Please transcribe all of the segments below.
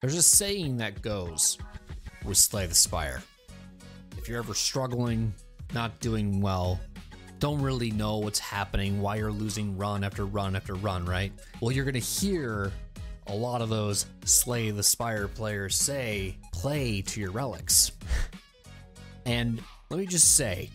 There's a saying that goes with Slay the Spire. If you're ever struggling, not doing well, don't really know what's happening, why you're losing run after run after run, right? Well, you're gonna hear a lot of those Slay the Spire players say, play to your relics. And let me just say,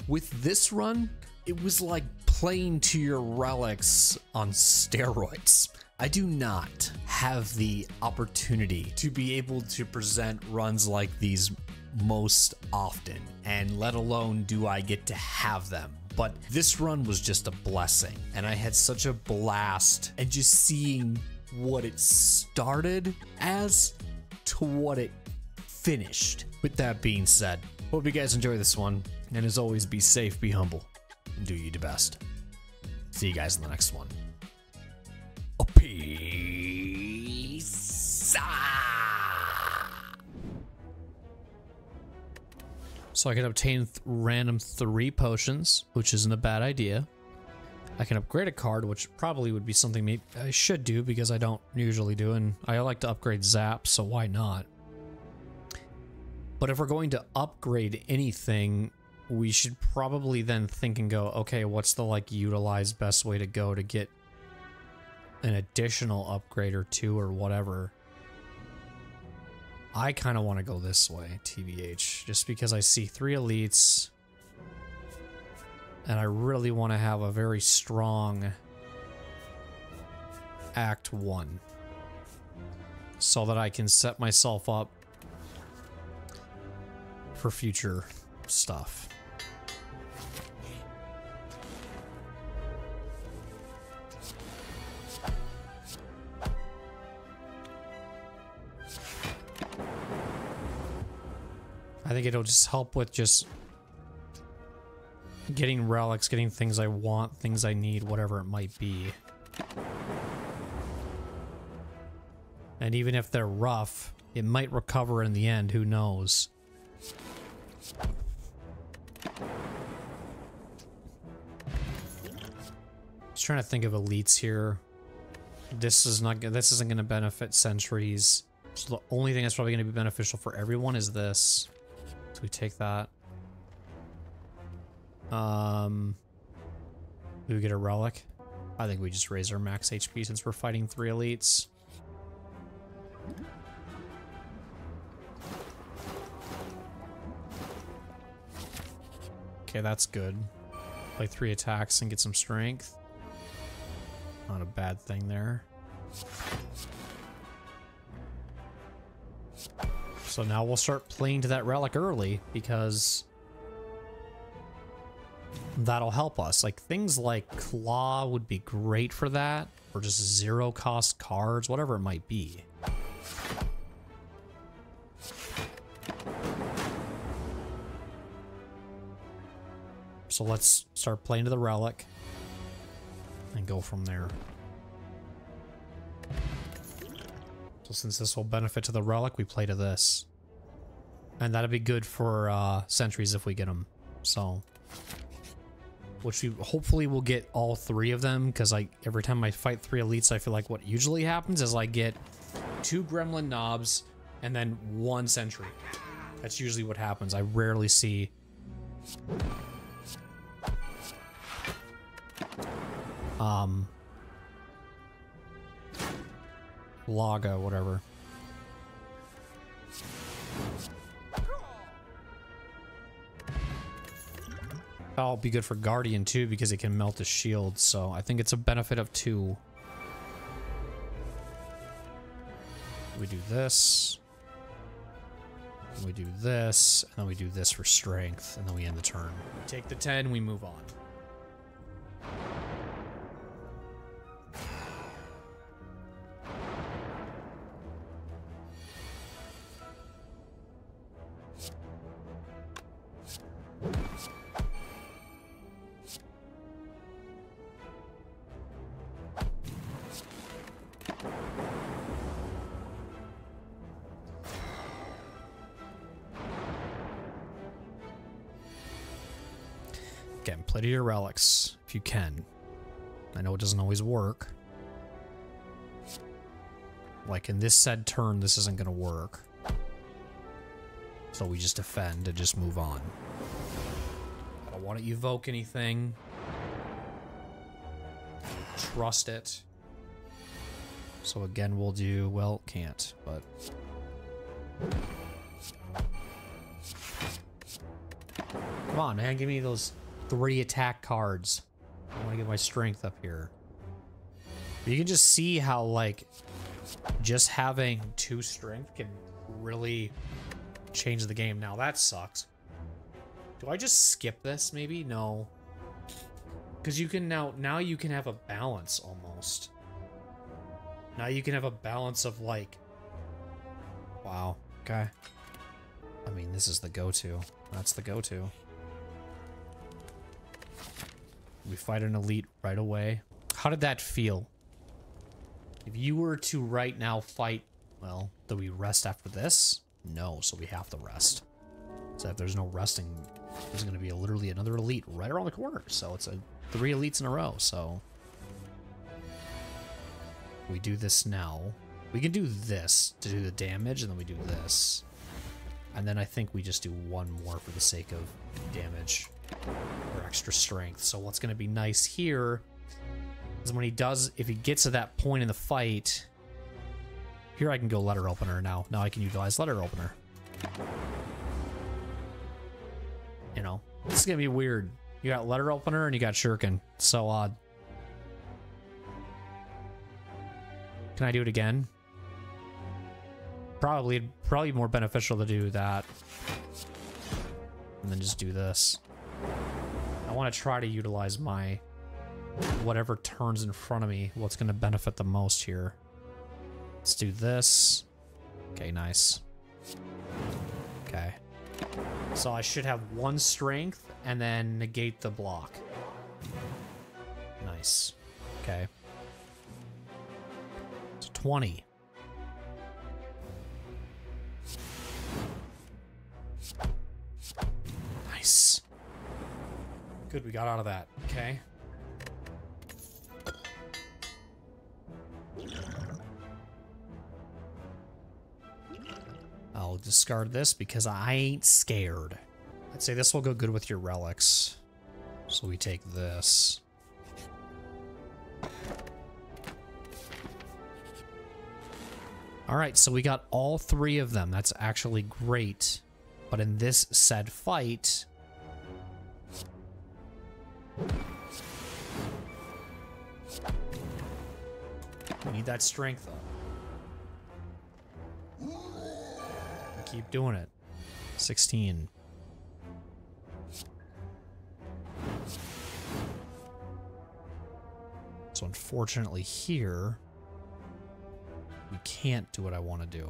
with this run, it was like playing to your relics on steroids. I do not have the opportunity to be able to present runs like these most often, and let alone do I get to have them. But this run was just a blessing, and I had such a blast, and just seeing what it started as to what it finished. With that being said, hope you guys enjoy this one, and as always, be safe, be humble, and do you the best. See you guys in the next one. Peace. So I can obtain random 3 potions, which isn't a bad idea. I can upgrade a card, which probably would be something maybe I should do because I don't usually do, and I like to upgrade Zap, so why not? But if we're going to upgrade anything, we should probably then think and go, okay, what's the like utilized best way to go to get an additional upgrade or 2 or whatever. I kind of want to go this way, TBH, just because I see 3 elites, and I really want to have a very strong Act 1, so that I can set myself up for future stuff. I think it'll just help with just getting relics, getting things I want, things I need, whatever it might be. And even if they're rough, it might recover in the end, who knows. Just trying to think of elites here. This isn't going to benefit Sentries. So the only thing that's probably going to be beneficial for everyone is this. So we take that. Do we get a relic? I think we just raise our max HP since we're fighting 3 elites. Okay, that's good. Play 3 attacks and get some strength. Not a bad thing there. So now we'll start playing to that relic early, because that'll help us. Like things like Claw would be great for that, or just 0 cost cards, whatever it might be. So let's start playing to the relic and go from there. So since this will benefit to the relic, we play to this. And that'll be good for Sentries if we get them. So, which we hopefully will get all 3 of them, because every time I fight 3 elites, I feel like what usually happens is I get 2 Gremlin knobs and then 1 Sentry. That's usually what happens. I rarely see Laga, whatever. That'll be good for Guardian too, because it can melt his shield, so I think it's a benefit of 2. We do this. We do this, and then we do this for strength, and then we end the turn. We take the 10, we move on. Again, play to your relics if you can. I know it doesn't always work. Like in this said turn, this isn't gonna work. So we just defend and just move on. I don't want to evoke anything. Trust it. So again, we'll do, well, can't, but... Come on, man, give me those 3 attack cards. I want to get my strength up here. You can just see how, like, just having 2 strength can really change the game. Now, that sucks. Do I just skip this, maybe? No. Because you can now you can have a balance, almost. Now you can have a balance of, like... Wow, okay. I mean, this is the go-to. That's the go-to. We fight an elite right away. How did that feel? If you were to right now fight, well, do we rest after this? No, so we have to rest. So if there's no resting, there's going to be literally another elite right around the corner. So it's 3 elites in a row, so... We do this now. We can do this to do the damage, and then we do this. And then I think we just do 1 more for the sake of damage. Or extra strength. So what's going to be nice here is when he does, if he gets to that point in the fight, here I can go letter opener now. Now I can utilize letter opener. You know, this is going to be weird. You got letter opener and you got shuriken. So odd. Can I do it again? Probably more beneficial to do that. And then just do this. I want to try to utilize my whatever turns in front of me. What's going to benefit the most here? Let's do this. Okay, nice. Okay. So I should have 1 strength and then negate the block. Nice. Okay. So 20. Nice. Good, we got out of that. Okay. I'll discard this because I ain't scared. I'd say this will go good with your relics. So we take this. Alright, so we got all 3 of them. That's actually great. But in this said fight... we need that strength up. Keep doing it. 16. So unfortunately here, we can't do what I want to do.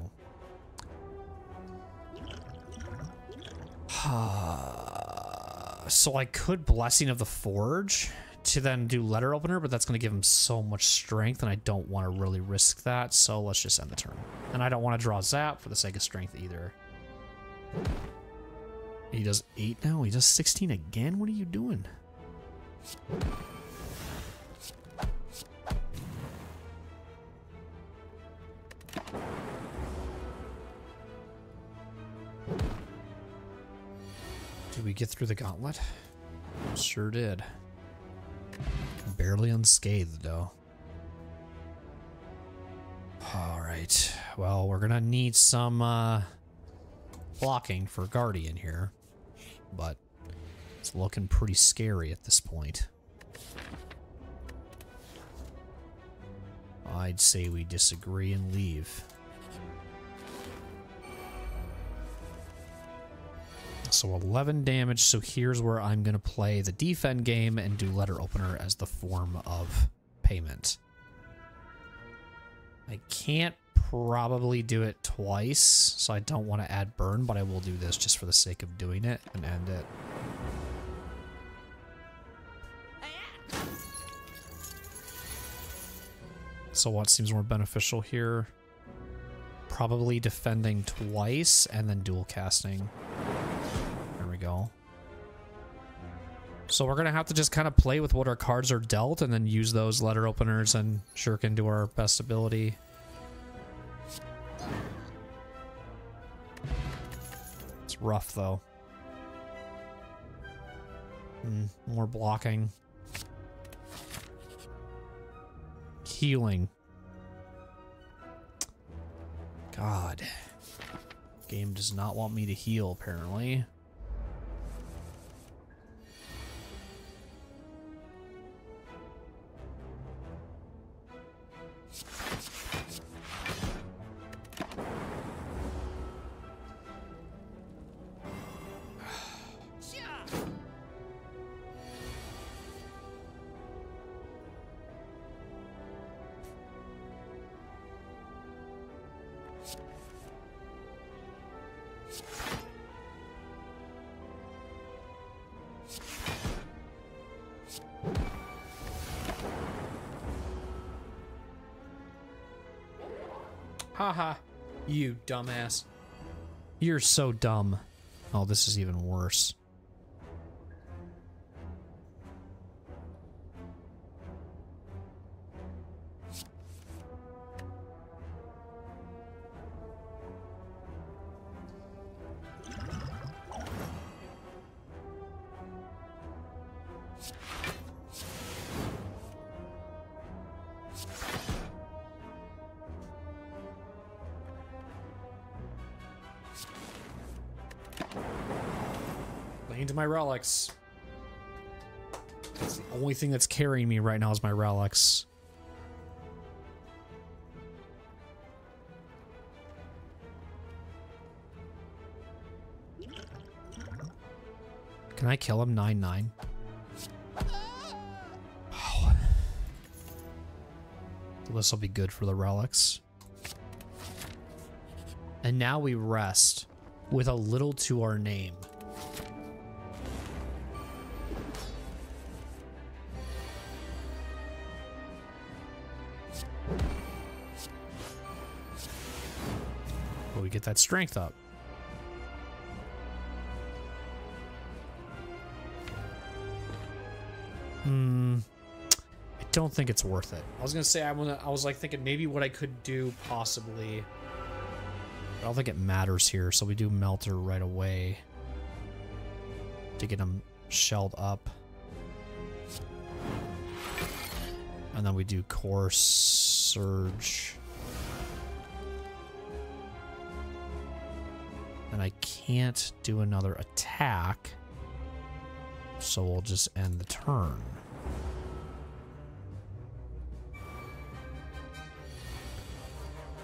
So I could Blessing of the Forge to then do letter opener, but that's going to give him so much strength, and I don't want to really risk that, so let's just end the turn. And I don't want to draw Zap for the sake of strength either. He does 8 now? He does 16 again? What are you doing? Did we get through the gauntlet? Sure did. Barely unscathed, though. Alright. Well, we're gonna need some blocking for Guardian here. But it's looking pretty scary at this point. I'd say we disagree and leave. So 11 damage, so here's where I'm going to play the defend game and do letter opener as the form of payment. I can't probably do it twice, so I don't want to add burn, but I will do this just for the sake of doing it and end it. So what seems more beneficial here? Probably defending twice and then dual casting. Go. So we're gonna have to just kind of play with what our cards are dealt and then use those letter openers and shuriken to our best ability. Rough, though. More blocking. Healing. God. Game does not want me to heal, apparently. Haha, you dumbass. You're so dumb. Oh, this is even worse. Into my relics. That's the only thing that's carrying me right now is my relics. Can I kill him? 9-9. Oh. This will be good for the relics. And now we rest with a little to our name. We get that strength up. I don't think it's worth it. I was gonna say I was like thinking maybe what I could do possibly. But I don't think it matters here, so we do Melter right away to get him shelled up. And then we do Core Surge. And I can't do another attack, so we'll just end the turn.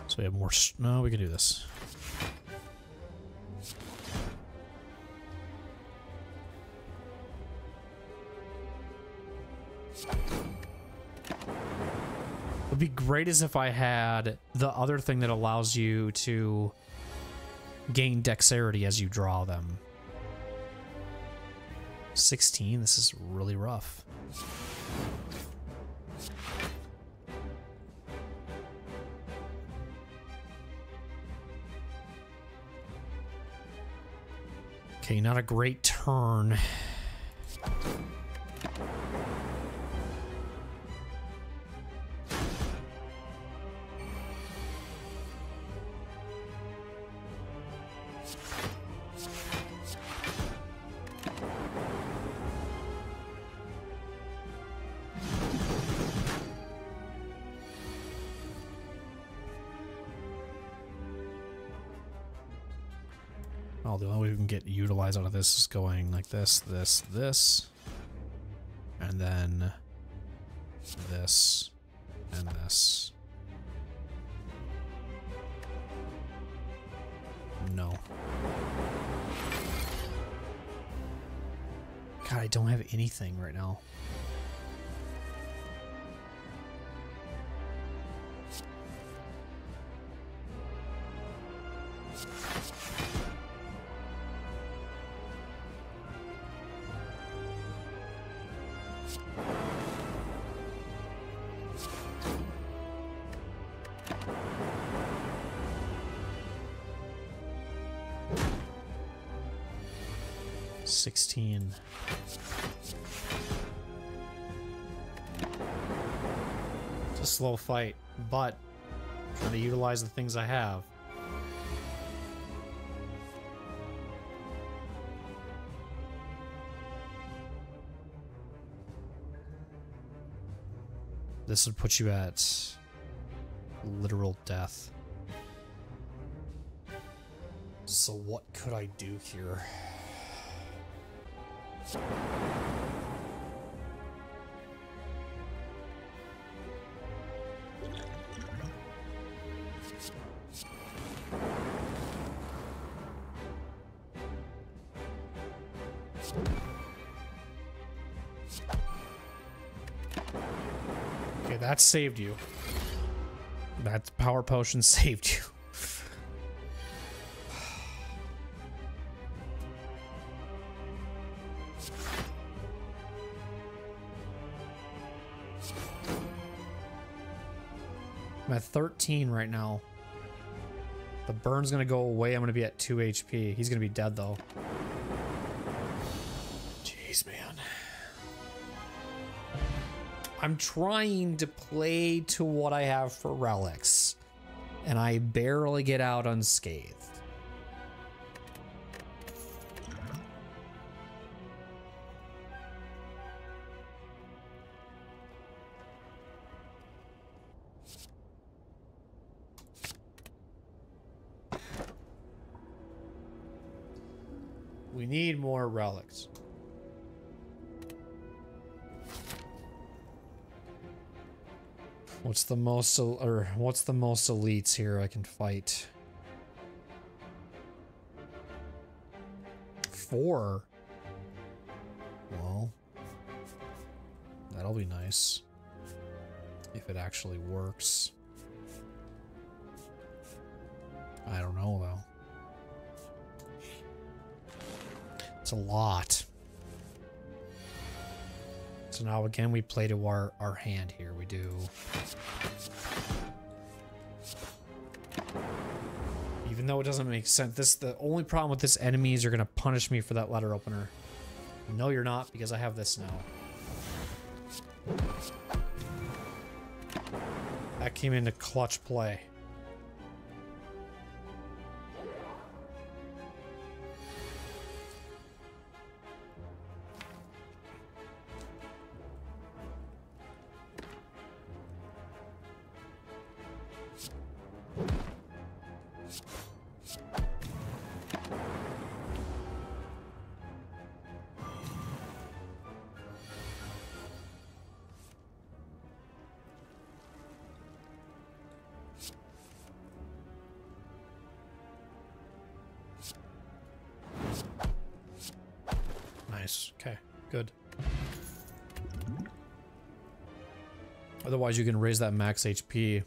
So we have more. No, we can do this. Would be great as if I had the other thing that allows you to gain dexterity as you draw them. 16, this is really rough. Okay, not a great turn. Oh, the only way we can get utilized out of this is going like this, this, this, and then this, and this. No. God, I don't have anything right now. It's a slow fight, but I'm trying to utilize the things I have. This would put you at literal death. So what could I do here? Okay, that saved you. That power potion saved you. I'm at 13 right now. The burn's gonna go away. I'm gonna be at 2 HP. He's gonna be dead though. Jeez, man. I'm trying to play to what I have for relics, and I barely get out unscathed. We need more relics. What's the most elites here I can fight? 4. Well, that'll be nice if it actually works. I don't know though. It's a lot. So now again we play to our hand here. We do. Even though it doesn't make sense. The only problem with this enemies are gonna punish me for that letter opener. No, you're not, because I have this now. That came into clutch play. Okay, good. Otherwise, you can raise that max HP.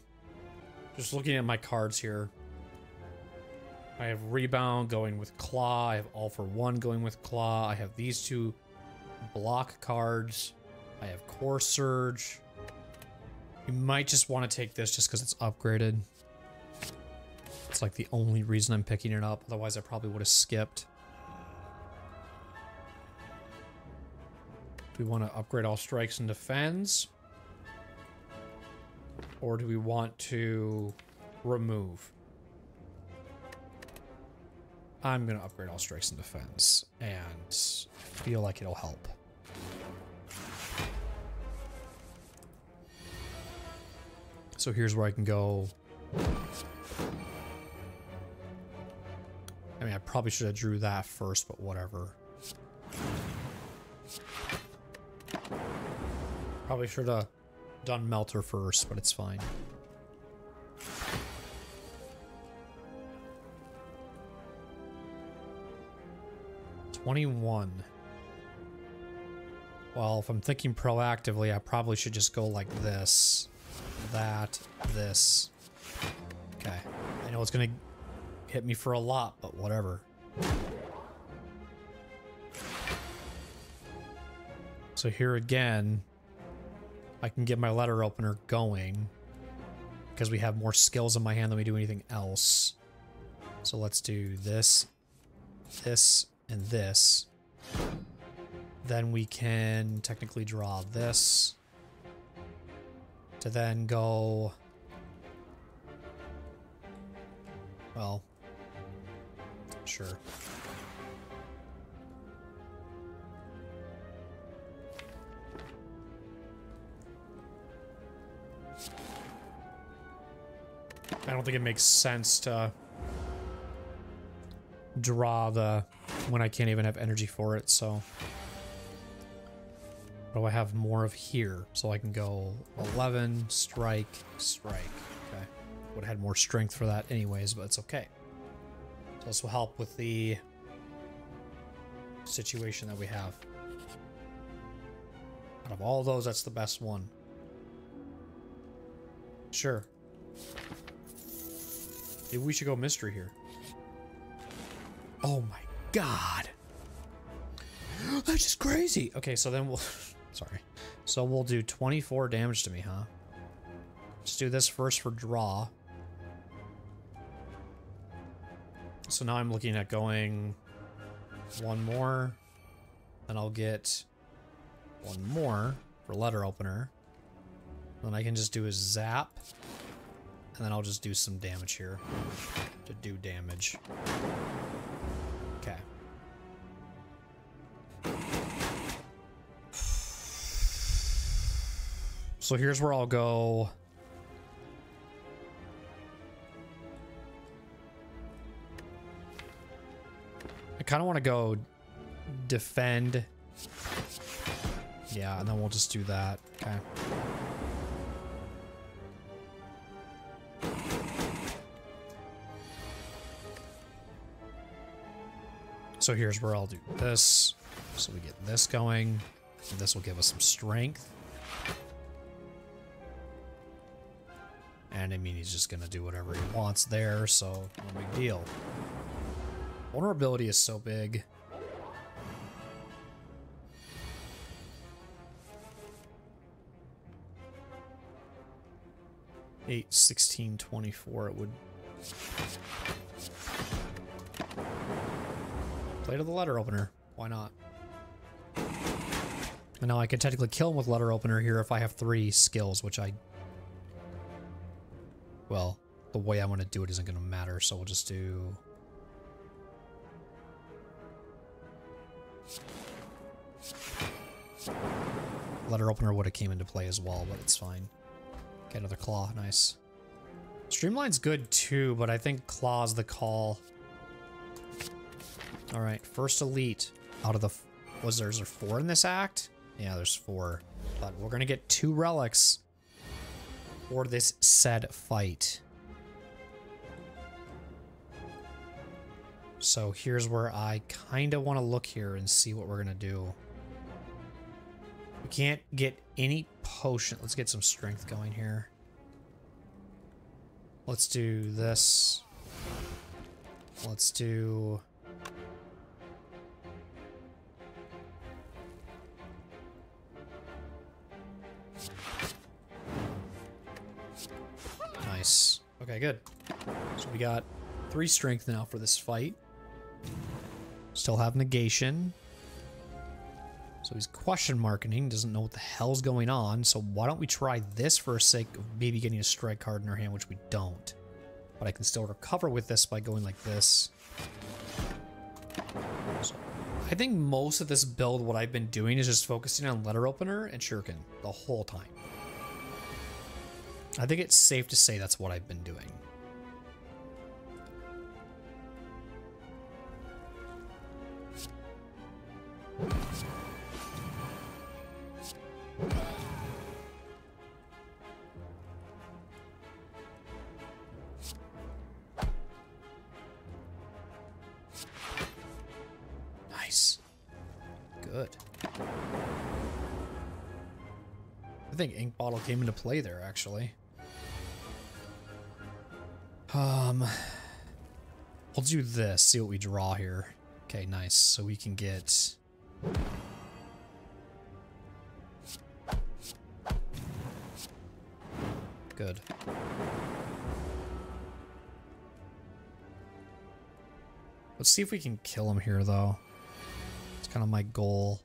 Just looking at my cards here. I have Rebound going with Claw. I have All for One going with Claw. I have these 2 block cards. I have Core Surge. You might just want to take this just because it's upgraded. It's like the only reason I'm picking it up. Otherwise, I probably would have skipped. Do we want to upgrade all strikes and defends? Or do we want to remove? I'm going to upgrade all strikes and defense and feel like it'll help. So here's where I can go. I mean, I probably should have drew that first, but whatever. Probably should have done Melter first, but it's fine. $21. Well, if I'm thinking proactively, I probably should just go like this. That, this. Okay. I know it's gonna hit me for a lot, but whatever. So here again, I can get my letter opener going because we have more skills in my hand than we do anything else. So let's do this, this, and this. Then we can technically draw this to then go, well, sure. I don't think it makes sense to draw the when I can't even have energy for it, so what do I have more of here? So I can go 11, strike, strike. Okay. Would have had more strength for that anyways, but it's okay. So this will help with the situation that we have. Out of all those, that's the best one. Sure. Maybe we should go mystery here. Oh my god. That's just crazy. Okay, so then we'll... Sorry. So we'll do 24 damage to me, huh? Let's do this first for draw. So now I'm looking at going one more. Then I'll get one more for letter opener. Then I can just do a zap. And then I'll just do some damage here to do damage. Okay. So here's where I'll go. I kind of want to go defend. Yeah, and then we'll just do that. Okay. So here's where I'll do this. So we get this going. And this will give us some strength. And I mean, he's just gonna do whatever he wants there, so no big deal. Vulnerability is so big. Eight, 16, 24, it would... Play to the letter opener. Why not? And now I can technically kill him with letter opener here if I have 3 skills, which I... Well, the way I'm going to do it isn't going to matter, so we'll just do... Letter opener would have came into play as well, but it's fine. Okay, another claw. Nice. Streamline's good too, but I think claw's the call. Alright, first elite out of the... Was there 4 in this act? Yeah, there's 4. But we're going to get 2 relics for this said fight. So here's where I kind of want to look here and see what we're going to do. We can't get any potion. Let's get some strength going here. Let's do this. Let's do... Nice. Okay, good. So we got 3 strength now for this fight. Still have negation. So he's question marking, doesn't know what the hell's going on. So why don't we try this for the sake of maybe getting a strike card in our hand, which we don't. But I can still recover with this by going like this. So I think most of this build, what I've been doing is just focusing on letter opener and shuriken the whole time. I think it's safe to say that's what I've been doing. Nice. Good. I think ink bottle came into play there, actually. We'll do this, see what we draw here. Okay, nice. So we can get... Good. Let's see if we can kill him here, though. It's kind of my goal.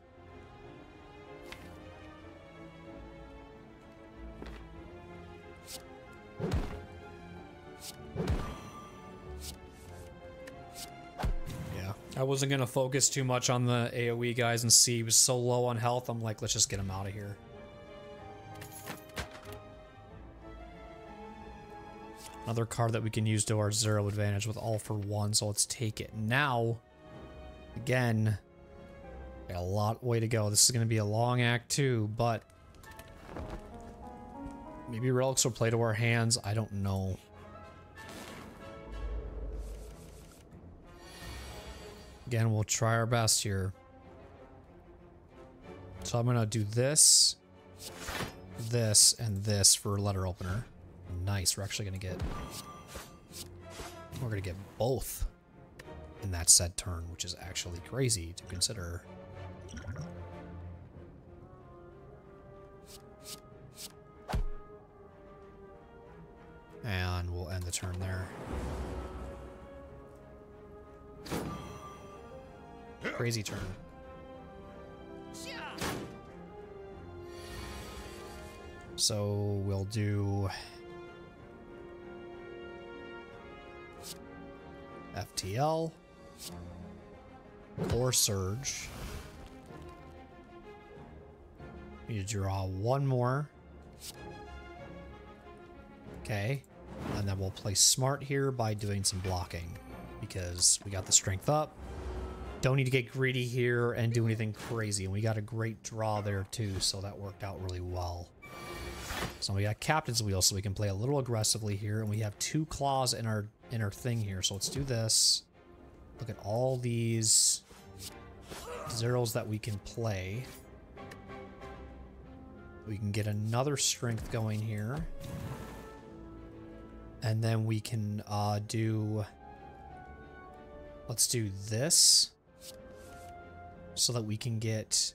I wasn't going to focus too much on the AoE guys and see he was so low on health. I'm like, let's just get him out of here. Another card that we can use to our 0 advantage with all for 1, so let's take it. Now, again, got a lot way to go. This is going to be a long act too, but maybe relics will play to our hands. I don't know. Again, we'll try our best here. So I'm going to do this, this, and this for letter opener. Nice. We're actually going to get... We're going to get both in that said turn, which is actually crazy to consider. And we'll end the turn there. Crazy turn. So we'll do FTL, Core Surge. You draw one more. Okay. And then we'll play smart here by doing some blocking because we got the strength up. Don't need to get greedy here and do anything crazy. And we got a great draw there too, so that worked out really well. So we got Captain's Wheel, so we can play a little aggressively here, and we have 2 claws in our thing here. So let's do this. Look at all these zeros that we can play. We can get another strength going here. And then we can let's do this so that we can get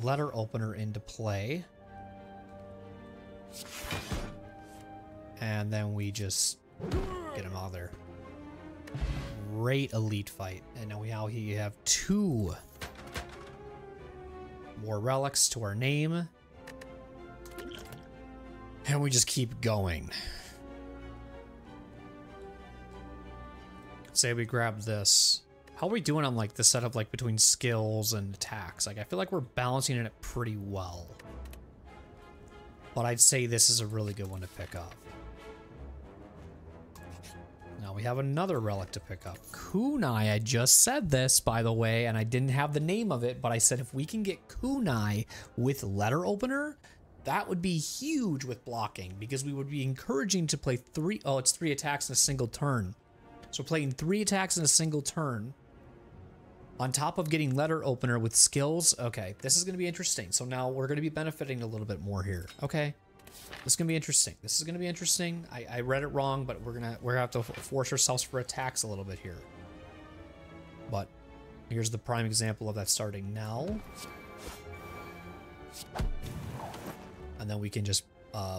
letter opener into play. And then we just get him out of there. Great elite fight. And now we have 2 more relics to our name. And we just keep going. Say we grab this. How are we doing on like the setup like between skills and attacks? Like I feel like we're balancing it pretty well. But I'd say this is a really good one to pick up. Now we have another relic to pick up. Kunai, I just said this, by the way, and I didn't have the name of it, but I said if we can get Kunai with letter opener, that would be huge with blocking, because we would be encouraging to play 3... Oh, it's 3 attacks in a single turn. So playing 3 attacks in a single turn, on top of getting letter opener with skills. Okay, this is going to be interesting. So now we're going to be benefiting a little bit more here. Okay, this is going to be interesting. This is going to be interesting. I read it wrong, but we're gonna have to force ourselves for attacks a little bit here. But here's the prime example of that starting now. And then we can just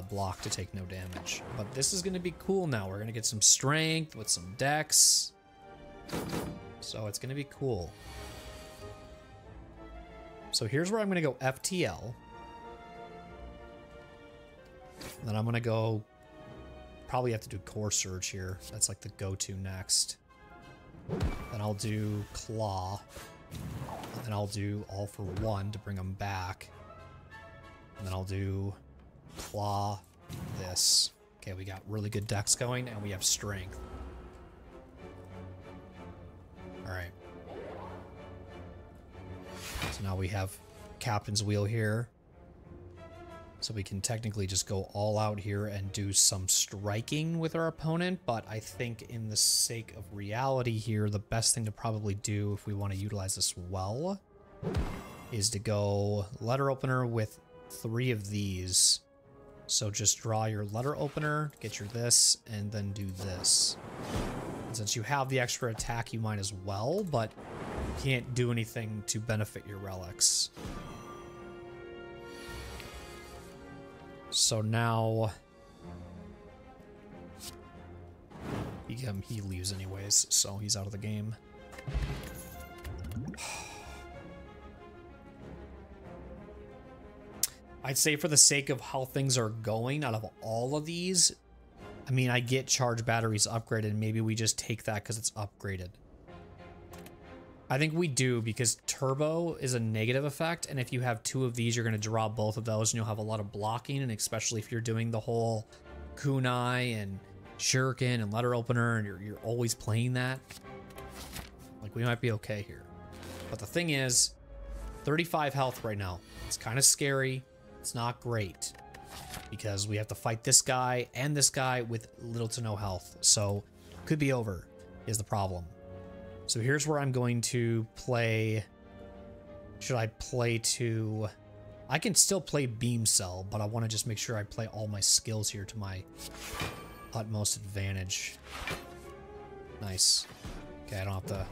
block to take no damage. But this is going to be cool now. We're going to get some strength with some dex. So it's going to be cool. So here's where I'm going to go FTL. And then I'm going to go... Probably have to do Core Surge here. That's like the go-to next. Then I'll do Claw. And then I'll do All for 1 to bring them back. And then I'll do Claw this. Okay, we got really good dex going, and we have strength. Alright. So now we have Captain's Wheel here. So we can technically just go all out here and do some striking with our opponent, but I think in the sake of reality here, the best thing to probably do if we want to utilize this well is to go letter opener with 3 of these. So just draw your letter opener, get your this, and then do this. And since you have the extra attack, you might as well, but you can't do anything to benefit your relics. So now he leaves anyways, so he's out of the game. I'd say for the sake of how things are going, out of all of these, I mean, I get charge batteries upgraded. Maybe we just take that because it's upgraded. I think we do, because turbo is a negative effect, and if you have 2 of these, you're going to draw both of those, and you'll have a lot of blocking, and especially if you're doing the whole kunai and shuriken and letter opener, and you're always playing that, like, we might be okay here. But the thing is, 35 health right now. It's kind of scary. It's not great because we have to fight this guy and this guy with little to no health. So could be over is the problem. So here's where I'm going to play. Should I play to... I can still play Beam Cell, but I want to just make sure I play all my skills here to my utmost advantage. Nice. Okay, I don't have to...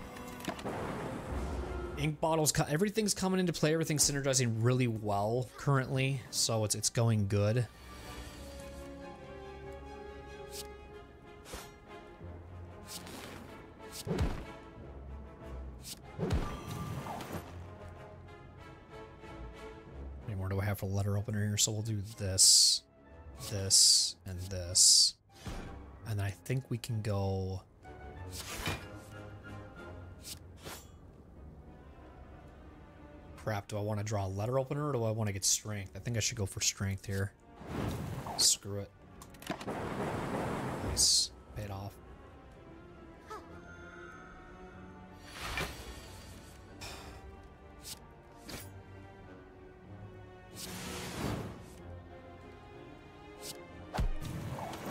Ink bottles, everything's coming into play. Everything's synergizing really well currently, so it's going good. How many more do I have for letter opener here? So we'll do this, this, and this, and I think we can go. Crap, do I want to draw a letter opener or do I want to get strength? I think I should go for strength here. Screw it. Nice. Paid off.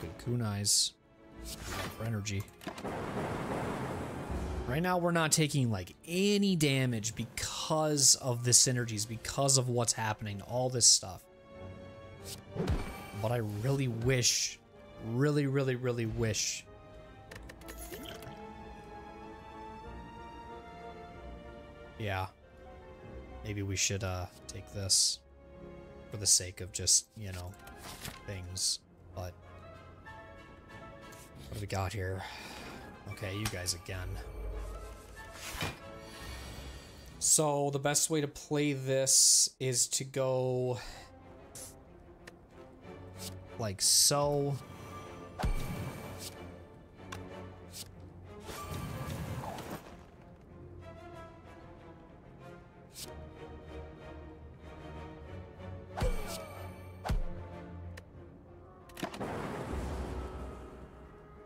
Good kunais for energy. Right now, we're not taking, like, any damage because of the synergies, because of what's happening, all this stuff. But I really wish, really wish. Yeah. Maybe we should, take this for the sake of just, you know, things. But what do we got here? Okay, you guys again. So the best way to play this is to go like so.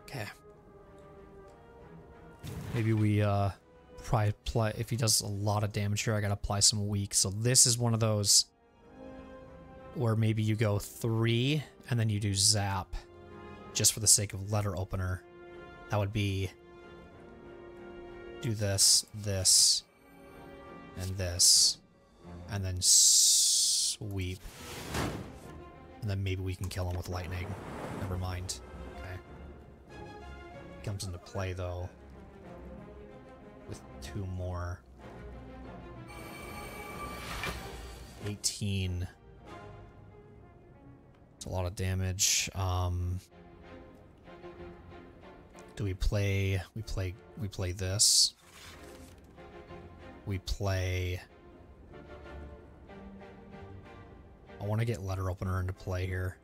Okay. Maybe we probably apply, if he does a lot of damage here, I gotta apply some weak. So this is one of those where maybe you go 3 and then you do zap just for the sake of letter opener. That would be do this, this, and this, and then sweep. And then maybe we can kill him with lightning. Never mind. Okay. Comes into play though with 2 more. 18. It's a lot of damage. Do we play this? We play. I want to get letter opener into play here.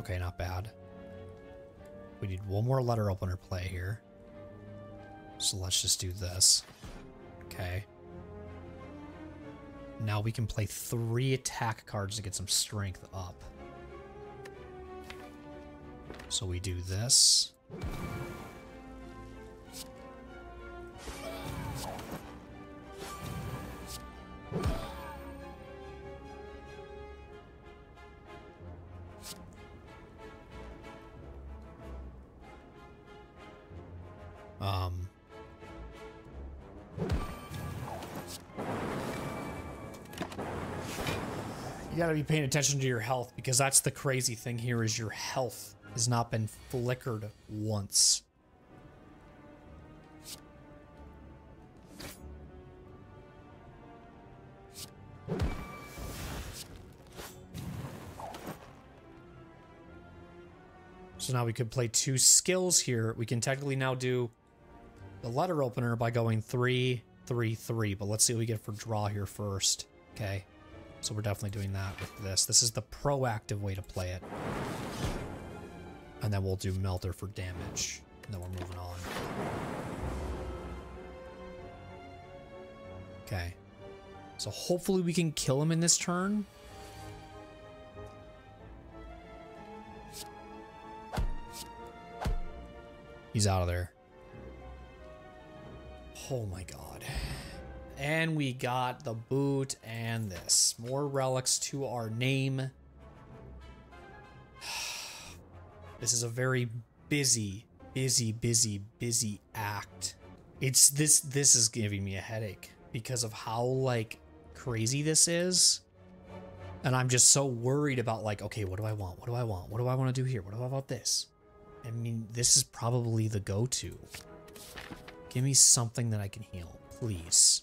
Okay, not bad. We need one more letter opener play here. So let's just do this. Okay. Now we can play 3 attack cards to get some strength up. So we do this. You gotta be paying attention to your health, because that's the crazy thing here, is your health has not been flickered once. So now we could play 2 skills here. We can technically now do the letter opener by going 3, 3, 3. But let's see what we get for draw here first. Okay. So we're definitely doing that with this. This is the proactive way to play it. And then we'll do Melter for damage. And then we're moving on. Okay. So hopefully we can kill him in this turn. He's out of there. Oh my god. And we got the boot and this. More relics to our name. This is a very busy act. It's this is giving me a headache because of how like crazy this is. And I'm just so worried about like, okay, what do I want? What do I want? What do I want to do here? What do I want this? I mean, this is probably the go-to. Give me something that I can heal, please.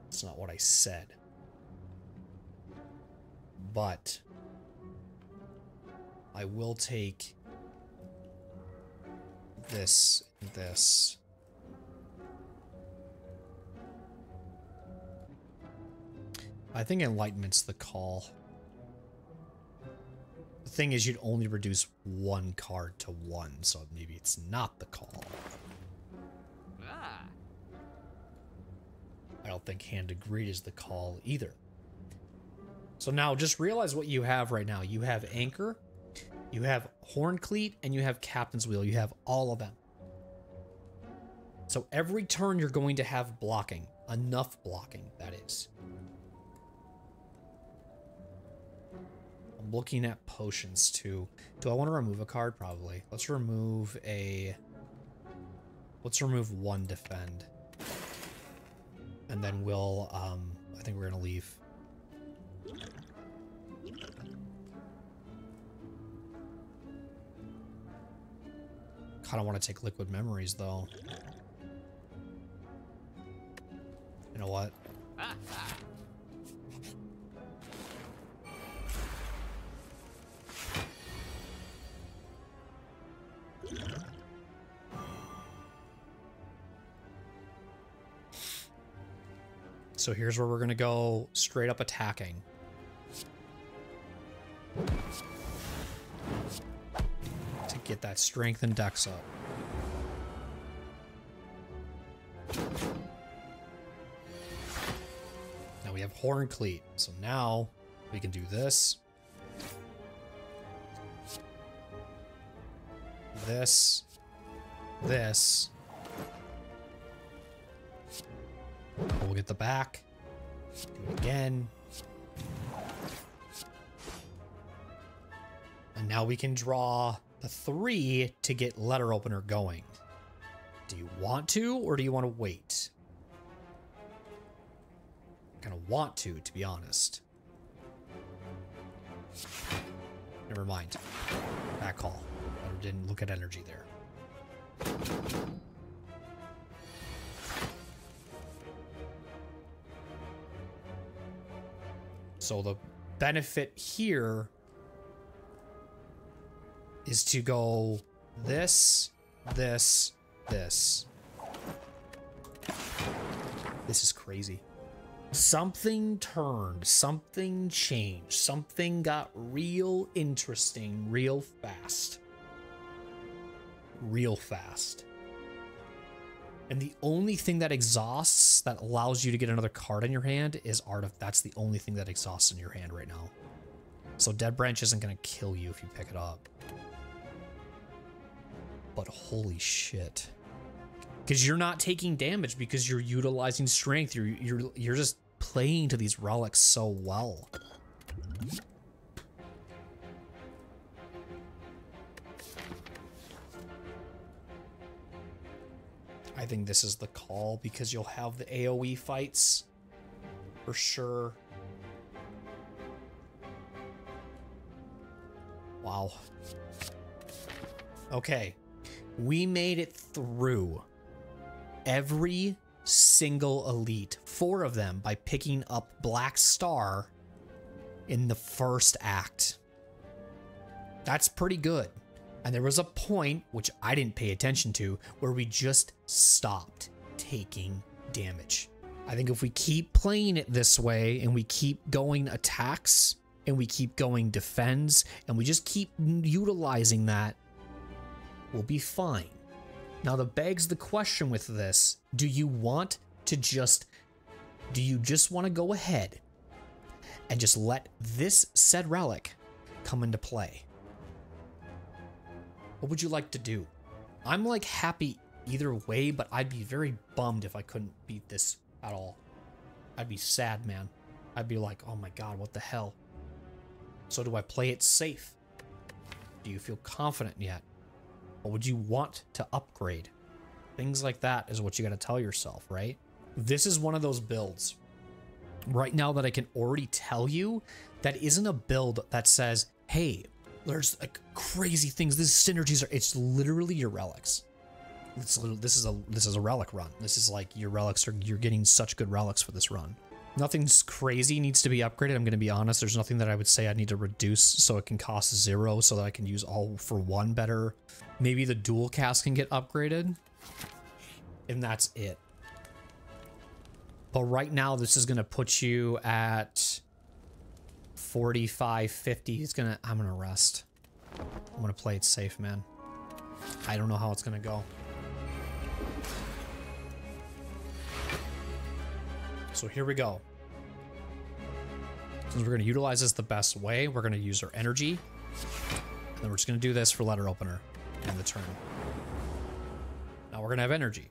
That's not what I said. But I will take this and this. I think Enlightenment's the call. The thing is, you'd only reduce one card to 1, so maybe it's not the call. I don't think Hand of Greed is the call either. So now just realize what you have right now. You have Anchor, you have Horn Cleat, and you have Captain's Wheel. You have all of them. So every turn you're going to have blocking. Enough blocking, that is. I'm looking at potions too. Do I want to remove a card? Probably. Let's remove one defend. And then we'll, I think we're gonna leave. Kinda want to take Liquid Memories though. You know what? So here's where we're gonna go straight up attacking. To get that strength and dex up. Now we have Horn Cleat, so now we can do this. This. This. We'll get the back. Do it again. And now we can draw the 3 to get Letter Opener going. Do you want to, or do you want to wait? I kind of want to be honest. Never mind. Back call. I didn't look at energy there. So the benefit here is to go this, this, this. This is crazy. Something turned, something changed, something got real interesting real fast. Real fast. And the only thing that exhausts, that allows you to get another card in your hand, is that's the only thing that exhausts in your hand right now. So Dead Branch isn't going to kill you if you pick it up. But holy shit. Because you're not taking damage because you're utilizing strength. You're just playing to these relics so well. I think this is the call because you'll have the AoE fights for sure. Wow. Okay. We made it through every single elite, 4 of them, by picking up Black Star in the first act. That's pretty good. And there was a point, which I didn't pay attention to, where we just stopped taking damage. I think if we keep playing it this way and we keep going attacks and we keep going defends and we just keep utilizing that, we'll be fine. Now that begs the question with this, do you just want to go ahead and just let this said relic come into play? What would you like to do? I'm like happy either way, but I'd be very bummed if I couldn't beat this at all. I'd be sad, man. I'd be like, oh my god, what the hell? So do I play it safe? Do you feel confident yet? Or would you want to upgrade? Things like that is what you got to tell yourself, right? This is one of those builds right now that I can already tell you that isn't a build that says, hey, there's like crazy things. These synergies are, it's literally your relics. This is a relic run. This is like your relics are, you're getting such good relics for this run. Nothing's crazy needs to be upgraded. I'm going to be honest. There's nothing that I would say I need to reduce so it can cost 0 so that I can use all for 1 better. Maybe the dual cast can get upgraded. And that's it. But right now, this is going to put you at 45, 50. I'm going to rest. I'm going to play it safe, man. I don't know how it's going to go. So here we go. Since we're going to utilize this the best way, we're going to use our energy. And then we're just going to do this for letter opener in the turn. Now we're going to have energy.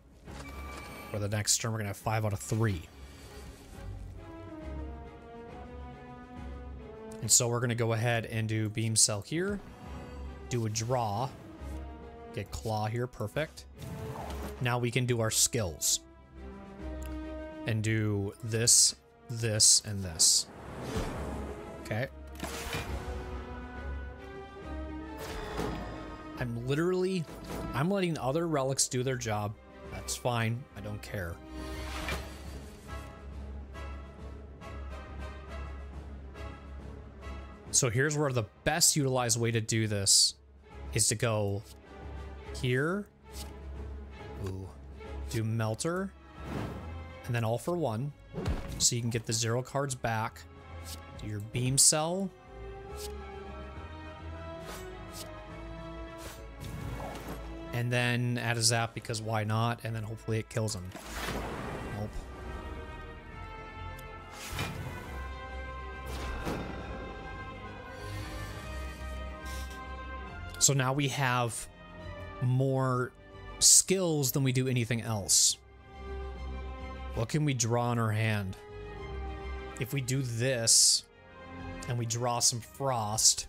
For the next turn, we're going to have 5 out of 3. And so we're going to go ahead and do beam cell here. Do a draw. Get claw here, perfect. Now we can do our skills. And do this, this, and this. Okay. I'm letting other relics do their job. That's fine. I don't care. So here's where the best utilized way to do this is to go here. Ooh. Do melter. And then all for 1. So you can get the 0 cards back. Do your beam cell. And then add a zap because why not? And then hopefully it kills him. Nope. So now we have more skills than we do anything else. What can we draw in our hand? If we do this and we draw some frost,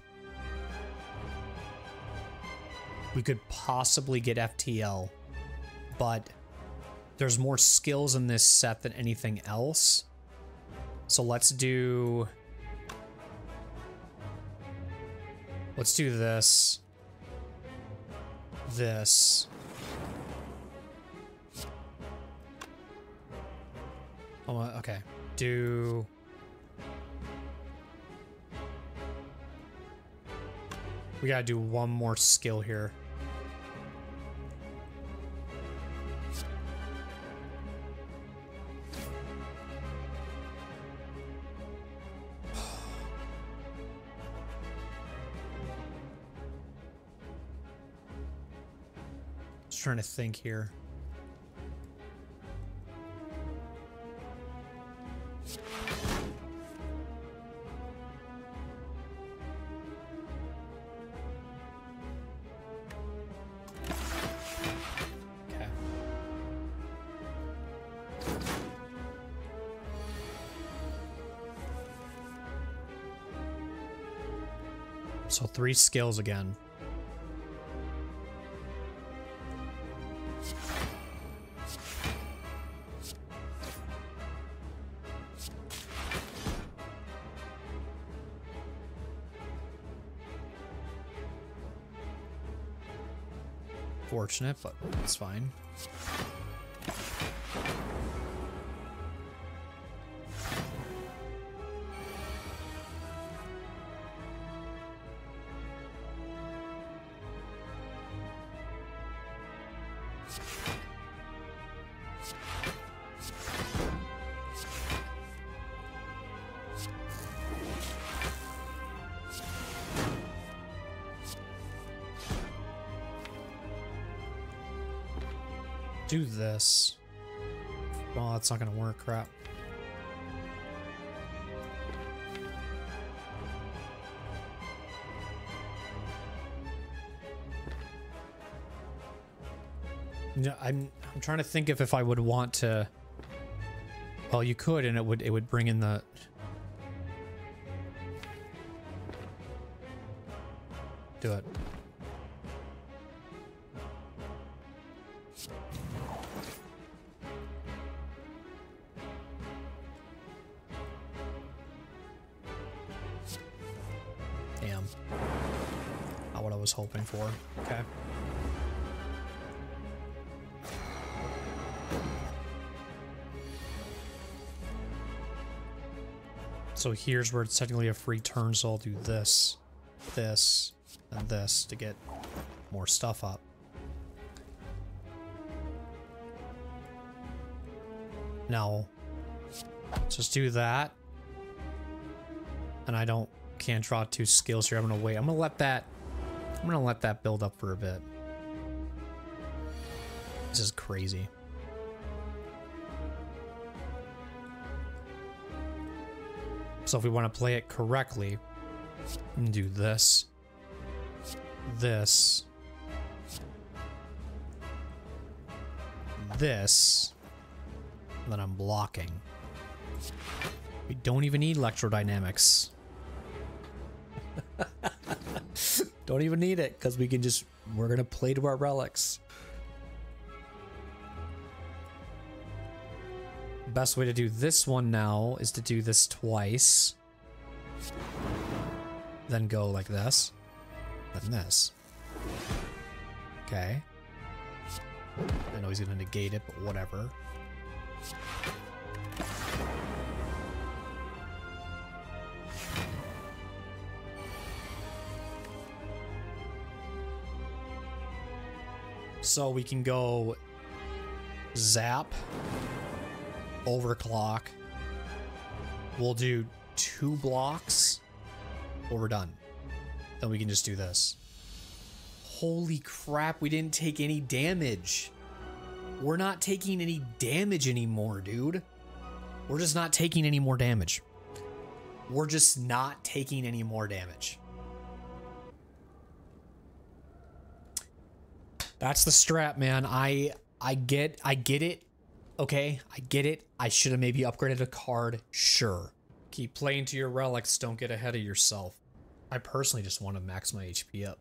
we could possibly get FTL, but there's more skills in this set than anything else. So let's do this. This. Oh, okay. We gotta do one more skill here. Just trying to think here. So 3 skills again. Fortunate, but it's fine. Do this. Oh, that's not gonna work. Crap. Yeah, I'm trying to think if I would want to. Well, you could, and it would bring in the. Do it. Damn. Not what I was hoping for. Okay. So here's where it's technically a free turn, so I'll do this, this, and this to get more stuff up. Now, let's just do that. And I can't draw 2 skills here. I'm gonna wait. I'm gonna let that build up for a bit. This is crazy. So if we want to play it correctly, we can do this, this, this, and then I'm blocking. We don't even need electrodynamics. Don't even need it, because we're gonna play to our relics. Best way to do this one now is to do this twice. Then go like this. Then this. Okay. I know he's gonna negate it, but whatever. So we can go zap. Overclock. We'll do 2 blocks, or we're done. Then we can just do this. Holy crap, we didn't take any damage. We're not taking any damage anymore, dude. We're just not taking any more damage. We're just not taking any more damage. That's the strat, man. I get it. Okay, I get it. I should have maybe upgraded a card, sure. Keep playing to your relics, don't get ahead of yourself. I personally just want to max my HP up.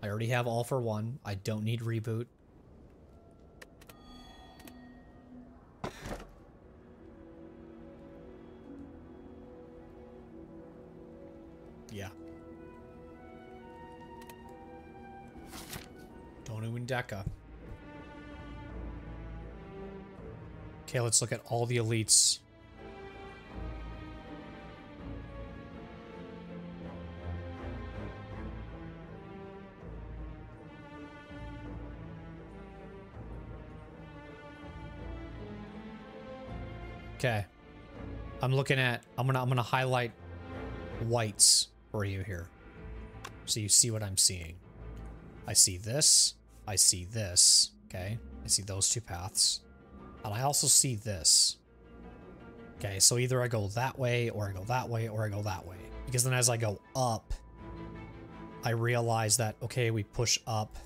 I already have all for 1. I don't need reboot. Yeah. Donu and Deca. Okay, let's look at all the elites. Okay. I'm gonna highlight whites for you here. So you see what I'm seeing. I see this. I see this. Okay. I see those 2 paths. And I also see this. Okay, so either I go that way, or I go that way, or I go that way. Because then as I go up, I realize that, okay, we push up.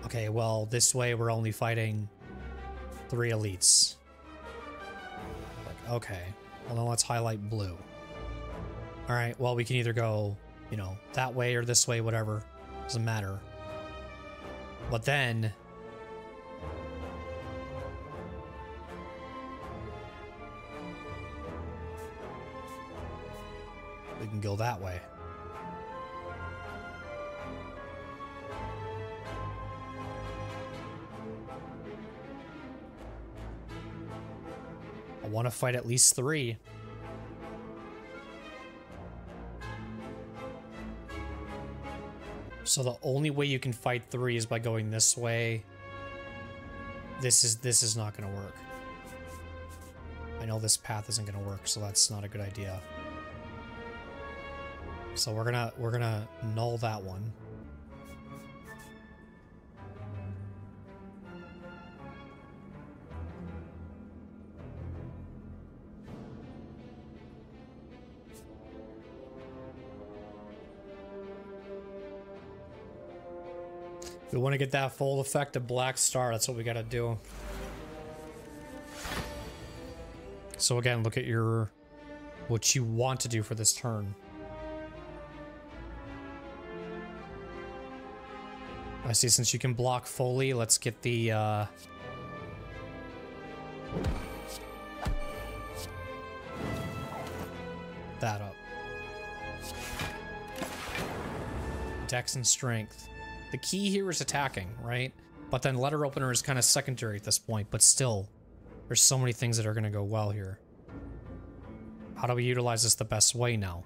Okay, well, this way we're only fighting 3 elites. Like, okay, well then let's highlight blue. Alright, well, we can either go, you know, that way or this way, whatever. Doesn't matter. But then we can go that way. I want to fight at least 3. So the only way you can fight 3 is by going this way. This is not going to work. I know this path isn't going to work, so that's not a good idea. So we're gonna null that one. We want to get that full effect of Black Star. That's what we got to do. So again, look at your what you want to do for this turn. I see, since you can block fully, let's get the that up. Dex and strength. The key here is attacking, right? But then letter opener is kind of secondary at this point, but still, there's so many things that are going to go well here. How do we utilize this the best way now?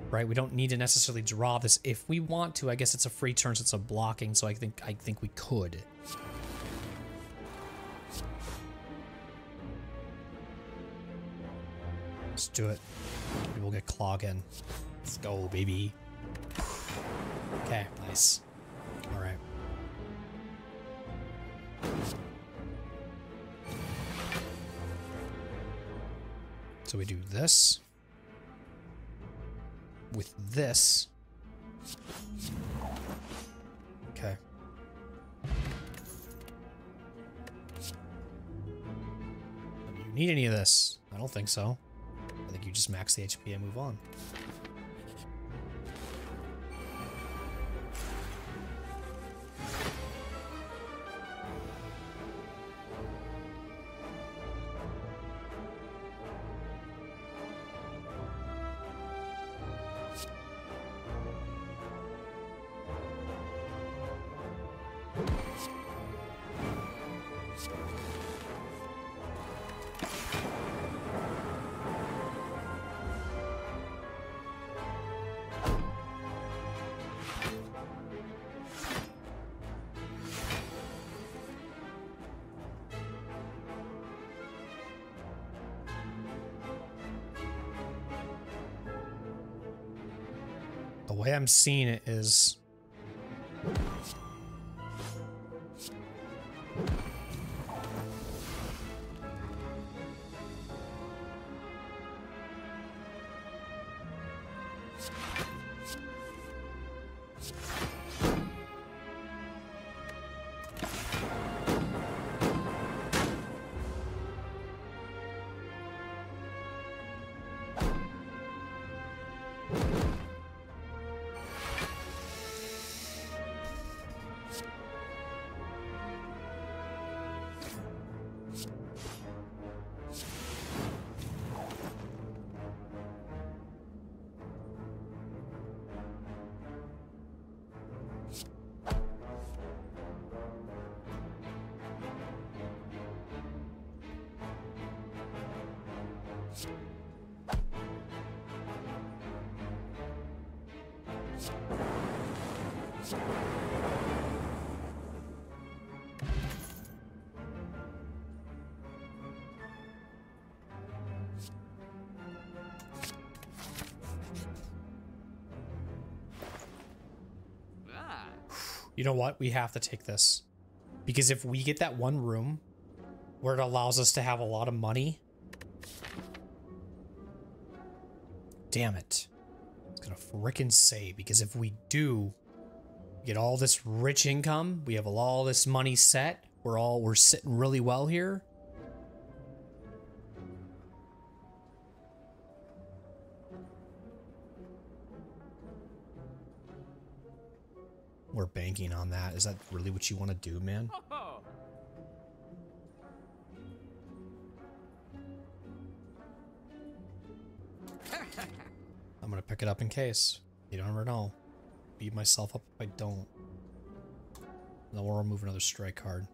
Right? We don't need to necessarily draw this if we want to. I guess it's a free turn since it's a blocking, so I think we could. Let's do it. Maybe we'll get Clog in. Let's go, baby. Okay, nice. All right. So we do this. With this. Okay. Do you need any of this? I don't think so. I think you just max the HP and move on. The way I'm seeing it is you know what? We have to take this. Because if we get that one room where it allows us to have a lot of money. Damn it. It's gonna frickin' say, because if we do get all this rich income, we have all this money set, we're sitting really well here. We're banking on that. Is that really what you want to do, man? I'm gonna pick it up in case. You don't ever know. Beat myself up if I don't. Then we'll remove another strike card.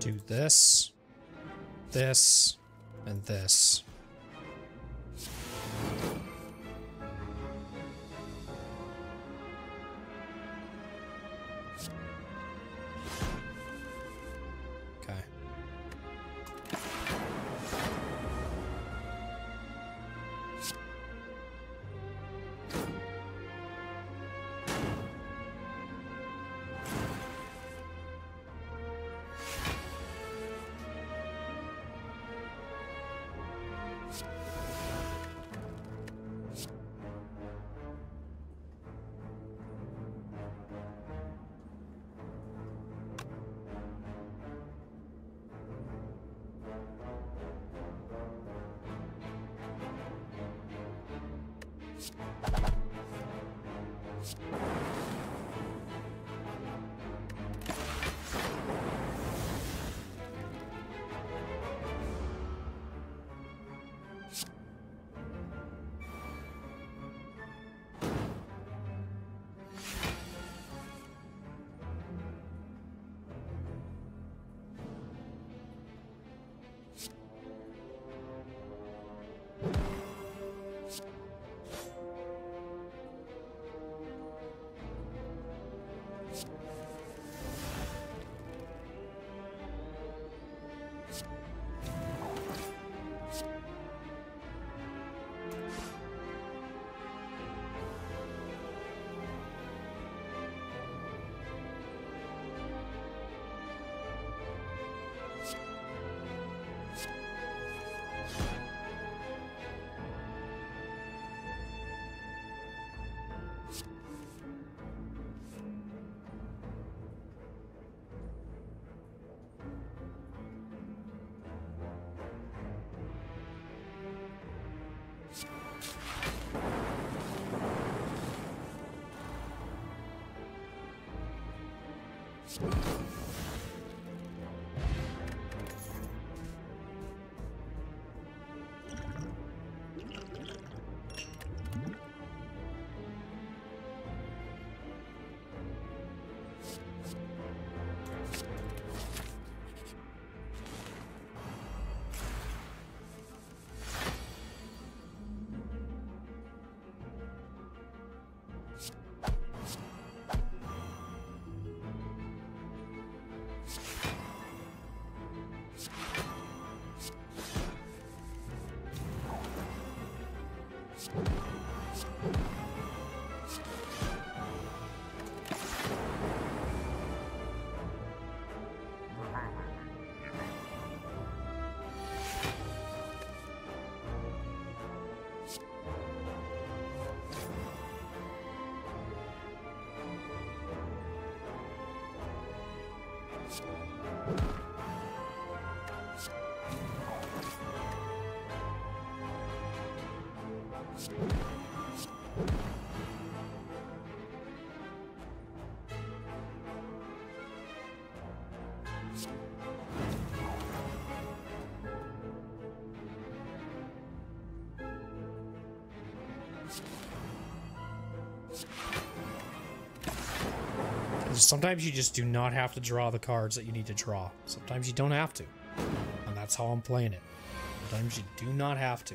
Do this, this, and this. Okay. Sometimes you just do not have to draw the cards that you need to draw. Sometimes you don't have to. And that's how I'm playing it. Sometimes you do not have to.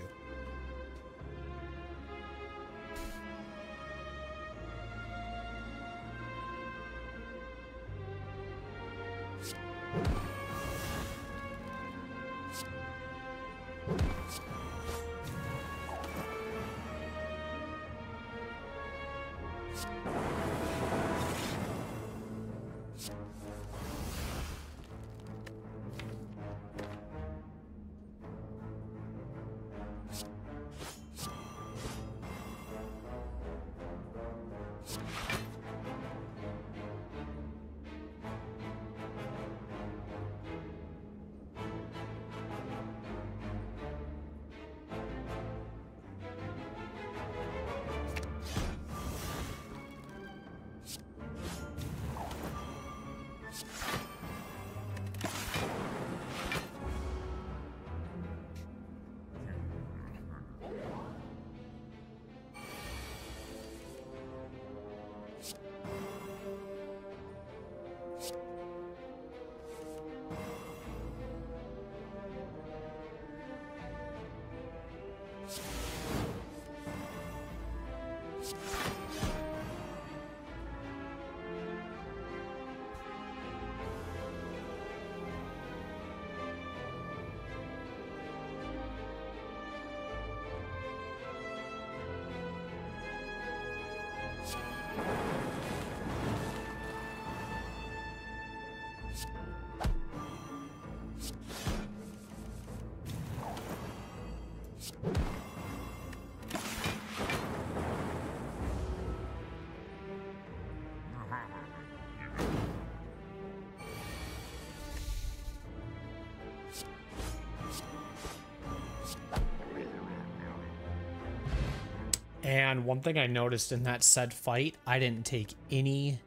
And one thing I noticed in that said fight, I didn't take any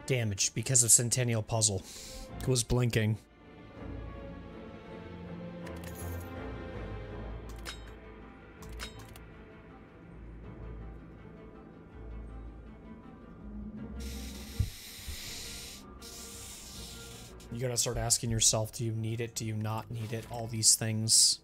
damage because of Centennial Puzzle. It was blinking. You gotta start asking yourself, do you need it? Do you not need it? All these things.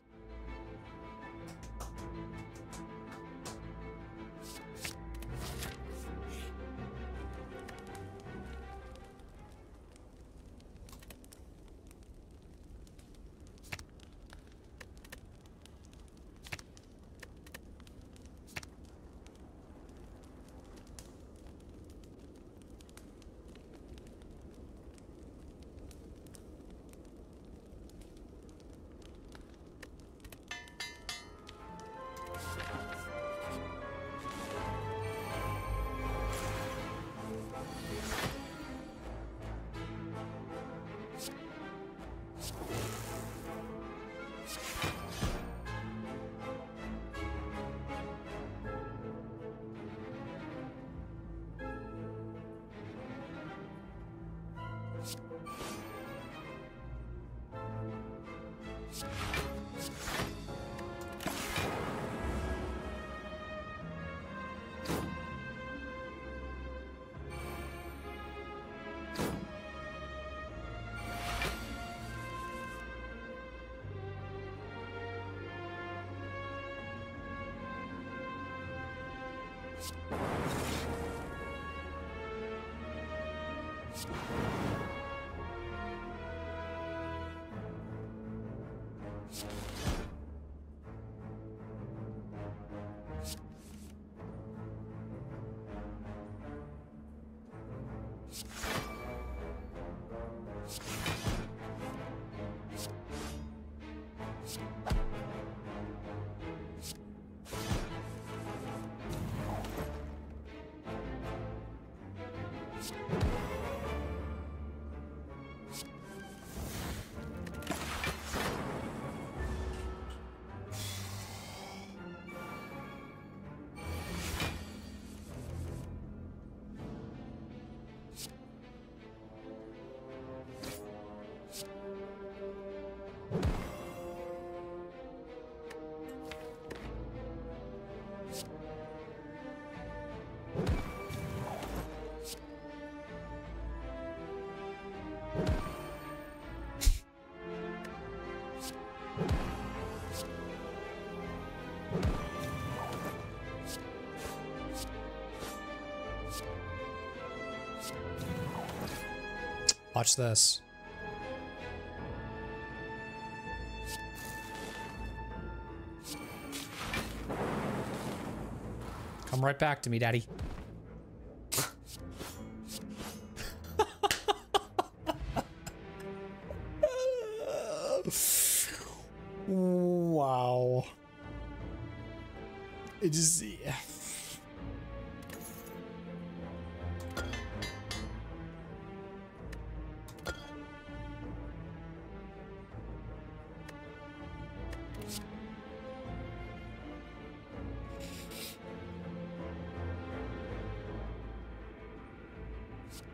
Watch this. Come right back to me, Daddy. Wow. It just... Yeah.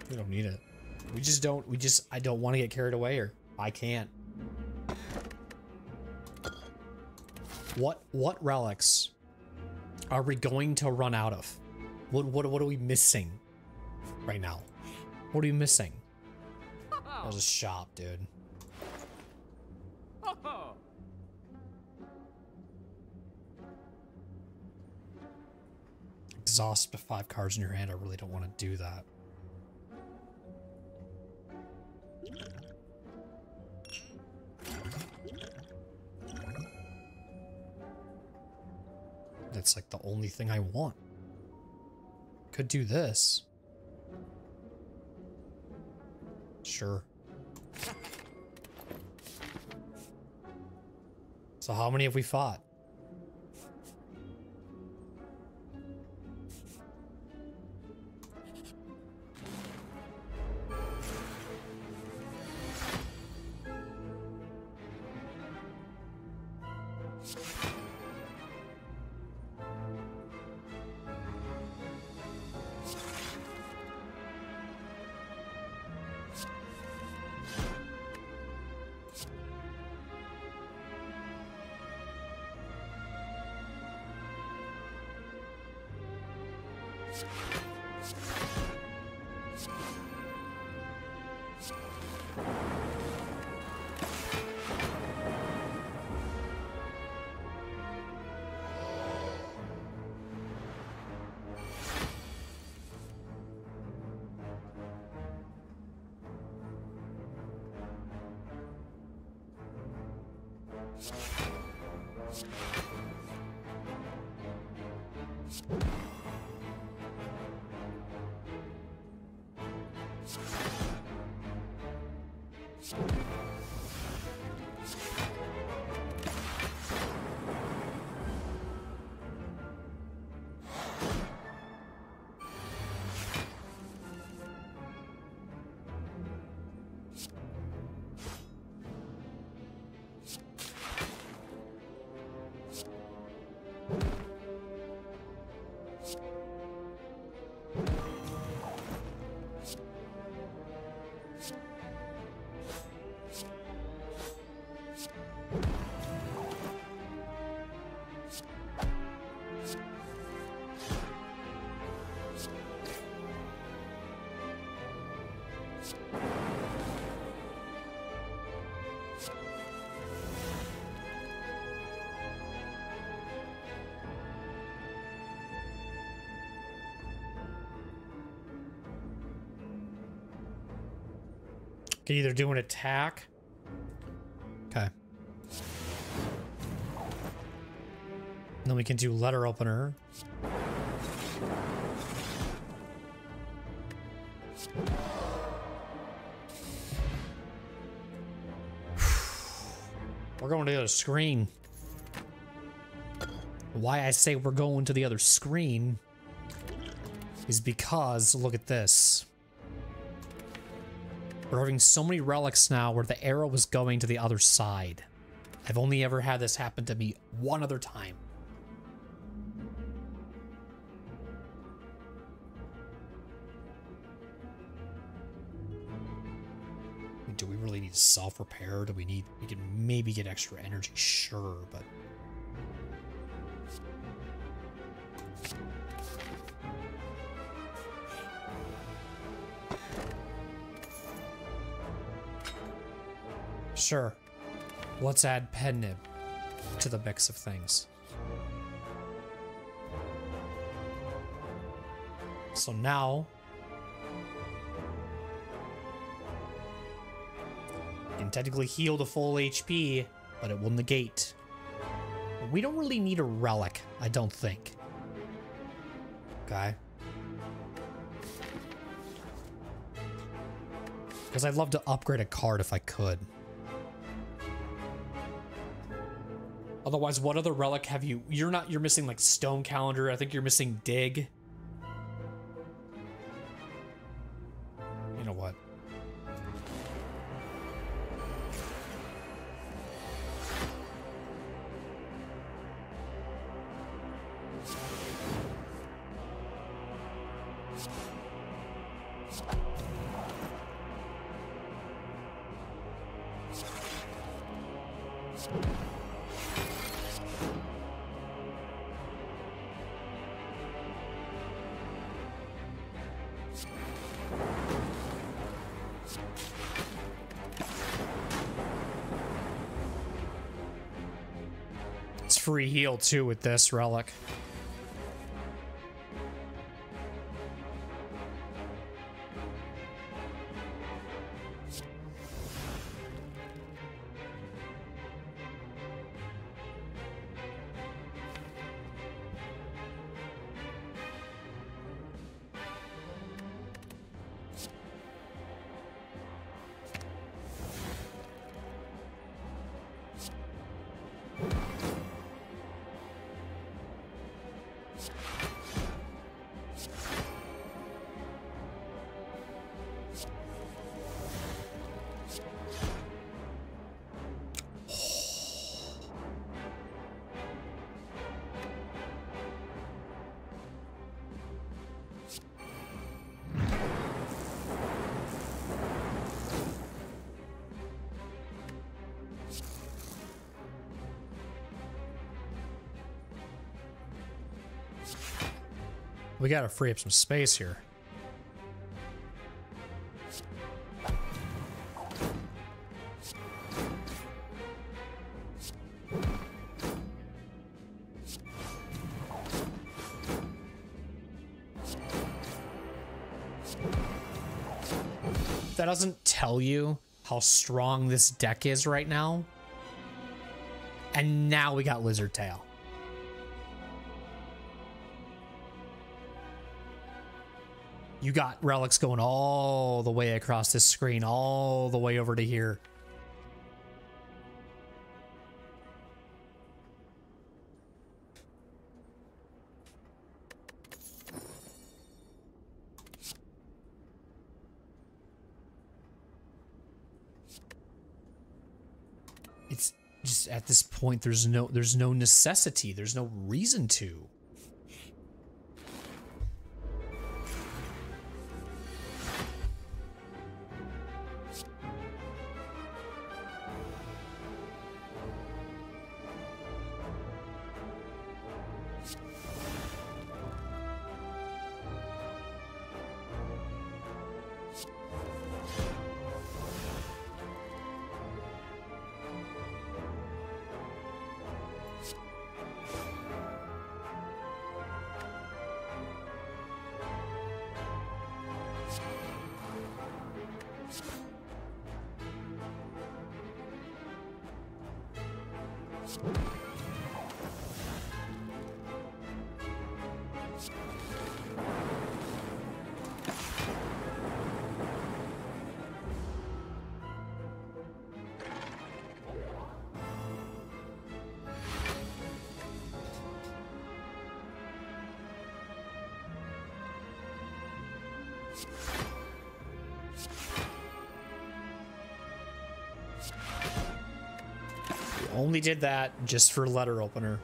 We don't need it. I don't want to get carried away, or I can't. What relics are we going to run out of? What are we missing right now? What are we missing? There's a shop, dude. Exhaust with 5 cards in your hand. I really don't want to do that. That's like the only thing I want. Could do this. Sure. So how many have we fought? Can either do an attack. Okay. Then we can do letter opener. We're going to the other screen. Why I say we're going to the other screen is because, look at this. We're having so many relics now where the arrow was going to the other side. I've only ever had this happen to me one other time. Do we really need self-repair? Do we need... We can maybe get extra energy, sure, but... Sure. Let's add pen nib to the mix of things. So now... you can technically heal to full HP, but it will negate. We don't really need a relic, I don't think. Okay. Because I'd love to upgrade a card if I could. Otherwise, what other relic have you? You're missing like Stone Calendar. I think you're missing Dig. You know what? Free heal too with this relic. We gotta free up some space here. That doesn't tell you how strong this deck is right now. And now we got Lizard Tail. You got Relics going all the way across this screen, all the way over to here. It's just at this point there's no necessity, there's no reason to. Only did that just for letter opener.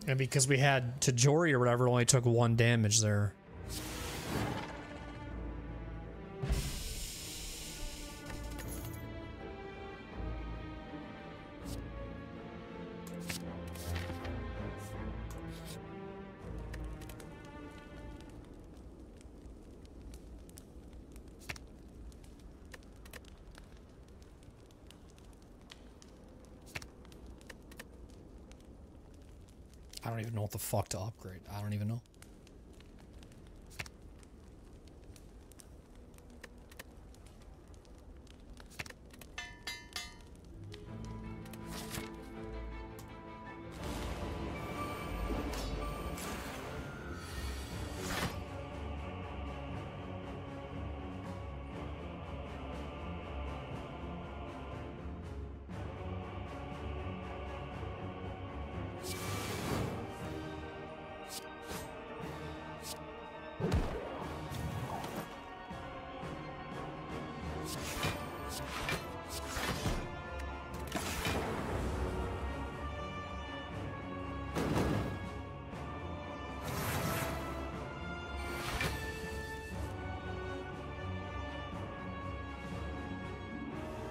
And because we had Tajori or whatever, only took 1 damage there. I don't even know what the fuck to upgrade. I don't even know.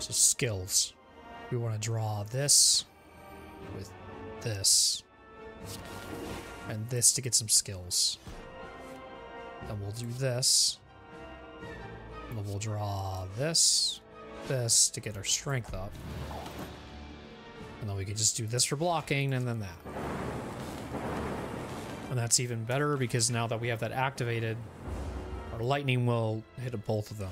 So skills. We want to draw this with this. And this to get some skills. Then we'll do this. And then we'll draw this to get our strength up. And then we can just do this for blocking and then that. And that's even better because now that we have that activated, our lightning will hit both of them.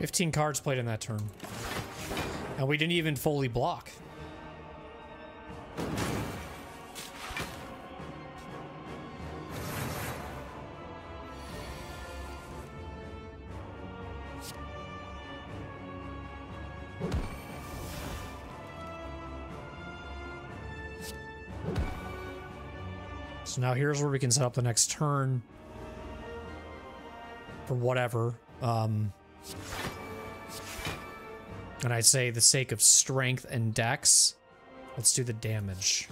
$15 cards played in that turn. And we didn't even fully block. So now here's where we can set up the next turn for whatever. And I'd say the sake of strength and dex, let's do the damage.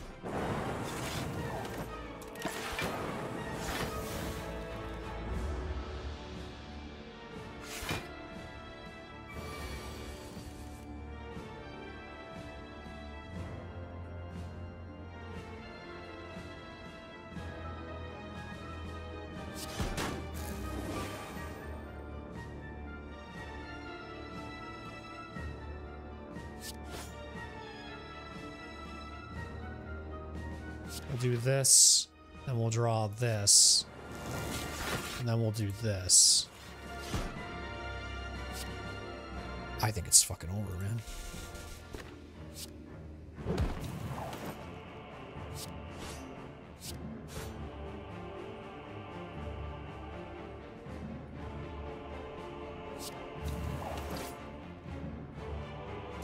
We'll do this, then we'll draw this, and then we'll do this. I think it's fucking over, man.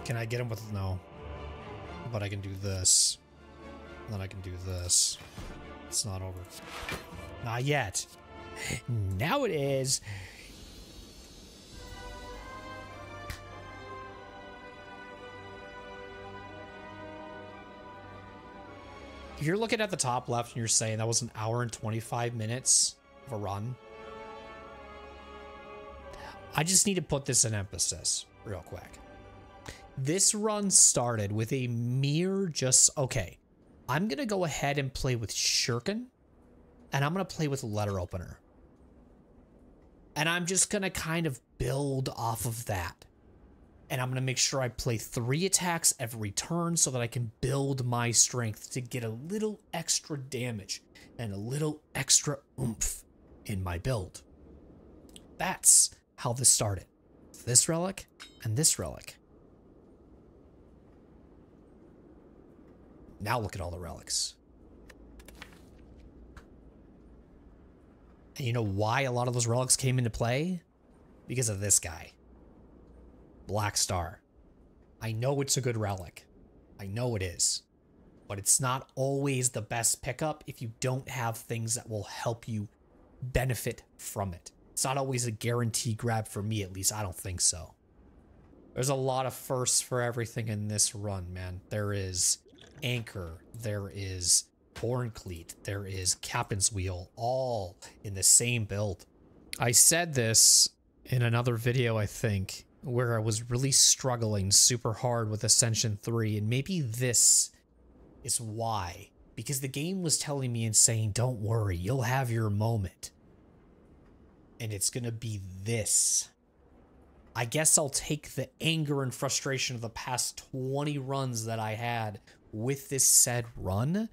Can I get him with no? But I can do this. And then I can do this. It's not over. Not yet. Now it is. If you're looking at the top left and you're saying that was an hour and 25 minutes of a run, I just need to put this in emphasis real quick. This run started with a mere okay, I'm going to go ahead and play with Shuriken, and I'm going to play with Letter Opener. And I'm just going to kind of build off of that. And I'm going to make sure I play 3 attacks every turn so that I can build my strength to get a little extra damage and a little extra oomph in my build. That's how this started. This relic and this relic. Now look at all the relics. And you know why a lot of those relics came into play? Because of this guy. Black Star. I know it's a good relic. I know it is. But it's not always the best pickup if you don't have things that will help you benefit from it. It's not always a guarantee grab for me, at least I don't think so. There's a lot of firsts for everything in this run, man. There is Anchor, there is Horncleat, there is Captain's Wheel, all in the same build. I said this in another video, I think, where I was really struggling super hard with Ascension 3, and maybe this is why. Because the game was telling me and saying, don't worry, you'll have your moment. And it's gonna be this. I guess I'll take the anger and frustration of the past 20 runs that I had with this said run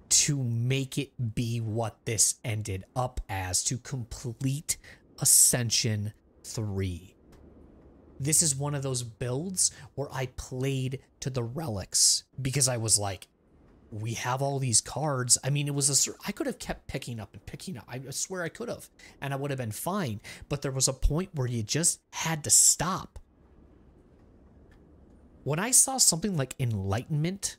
to make it be what this ended up as, to complete Ascension 3. This is one of those builds where I played to the relics because I was like, we have all these cards. I mean, I could have kept picking up and picking up. I swear I could have, and I would have been fine. But there was a point where you just had to stop. When I saw something like Enlightenment,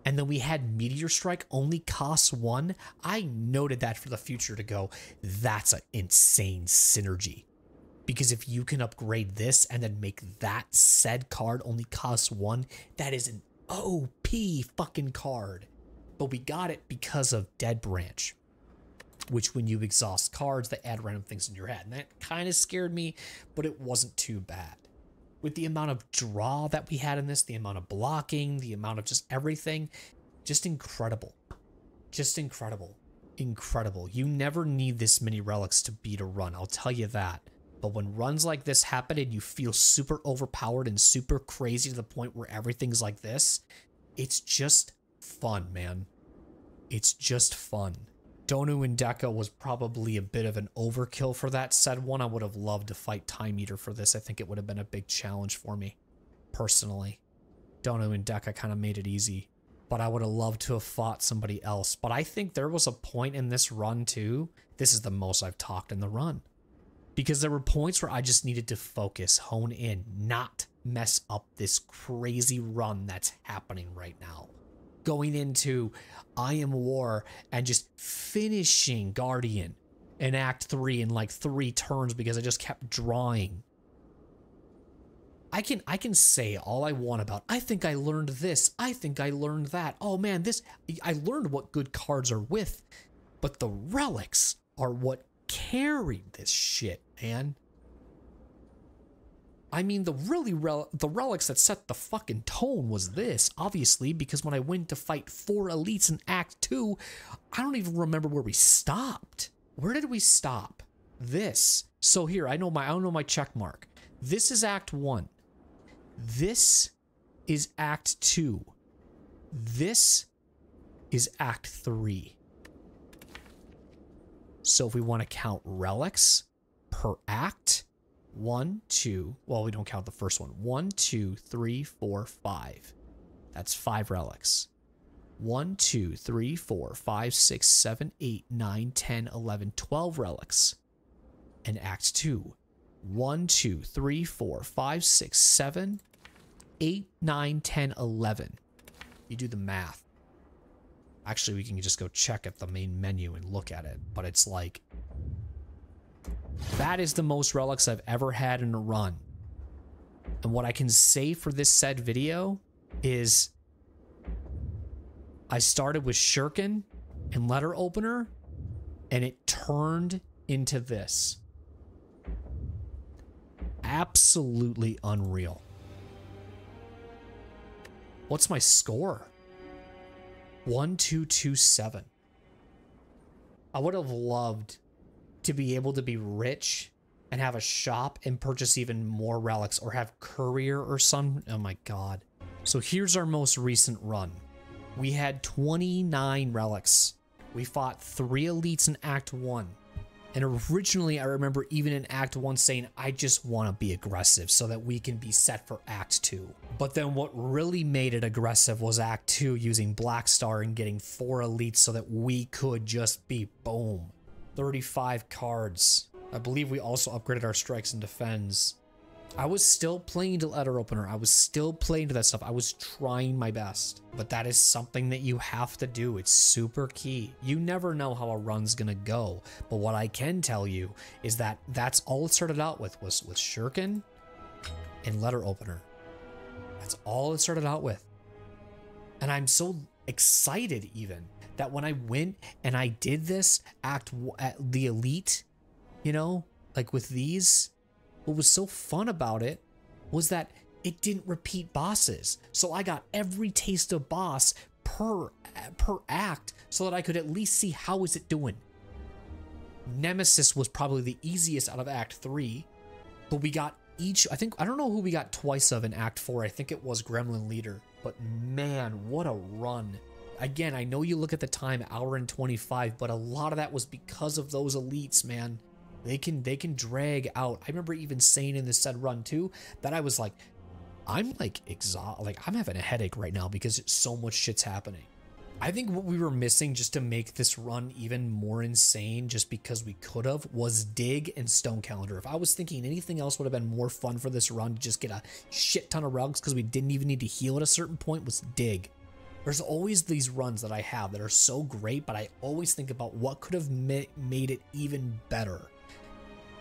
and then we had Meteor Strike only costs 1, I noted that for the future to go, that's an insane synergy. Because if you can upgrade this and then make that said card only cost 1, that is an OP fucking card. But we got it because of Dead Branch, which when you exhaust cards, they add random things in your head. And that kind of scared me, but it wasn't too bad. With the amount of draw that we had in this, the amount of blocking, the amount of just everything, just incredible. Just incredible. Incredible. You never need this many relics to beat a run, I'll tell you that. But when runs like this happen and you feel super overpowered and super crazy to the point where everything's like this, it's just fun, man. It's just fun. Donu and Deca was probably a bit of an overkill for that said one. I would have loved to fight Time Eater for this. I think it would have been a big challenge for me, personally. Donu and Deca kind of made it easy, but I would have loved to have fought somebody else. But I think there was a point in this run too. This is the most I've talked in the run. Because there were points where I just needed to focus, hone in, not mess up this crazy run that's happening right now. Going into I Am War and just finishing Guardian in Act 3 in like 3 turns because I just kept drawing. I can say all I want about, I think I learned this, I think I learned that. Oh man, I learned what good cards are with, but the relics are what carried this shit, man. I mean, the relics that set the fucking tone was this, obviously, because when I went to fight 4 elites in Act 2, I don't even remember where we stopped. Where did we stop? This. So here, I know my check mark. This is Act 1. This is Act 2. This is Act 3. So if we want to count relics per act, 1, 2, well, we don't count the first one. 1, 2, 3, 4, 5. That's 5 relics. 1, 2, 3, 4, 5, 6, 7, 8, 9, 10, 11, 12 relics. And Act 2. 1, 2, 3, 4, 5, 6, 7, 8, 9, 10, 11. You do the math. Actually, we can just go check at the main menu and look at it. But it's like, that is the most relics I've ever had in a run. And what I can say for this said video is I started with Shuriken and Letter Opener, and it turned into this. Absolutely unreal. What's my score? 1227. I would have loved to be able to be rich and have a shop and purchase even more relics, or have courier or some. Oh my god. So here's our most recent run. We had 29 relics. We fought 3 elites in Act 1. And originally, I remember even in Act 1 saying, I just want to be aggressive so that we can be set for Act 2. But then what really made it aggressive was Act 2 using Black Star and getting 4 elites so that we could just be boom. 35 cards. I believe we also upgraded our strikes and defends. I was still playing to Letter Opener. I was still playing to that stuff. I was trying my best. But that is something that you have to do. It's super key. You never know how a run's gonna go. But what I can tell you is that that's all it started out with, was Shuriken and letter opener. That's all it started out with. And I'm so excited even that when I went and I did this at the elite, you know, like with these, what was so fun about it was that it didn't repeat bosses. So I got every taste of boss per act so that I could at least see how is it doing. Nemesis was probably the easiest out of Act 3, but we got each, I don't know who we got twice of in Act 4. I think it was Gremlin Leader, but man, what a run. Again, I know you look at the time, hour and 25, but a lot of that was because of those elites, man. They can drag out. I remember even saying in this said run too, that I was like, I'm like exhausted, like I'm having a headache right now because so much shit's happening. I think what we were missing just to make this run even more insane, just because we could have, was Dig and Stone Calendar. If I was thinking anything else would have been more fun for this run to just get a shit ton of relics because we didn't even need to heal at a certain point, was Dig. There's always these runs that I have that are so great, but I always think about what could have made it even better.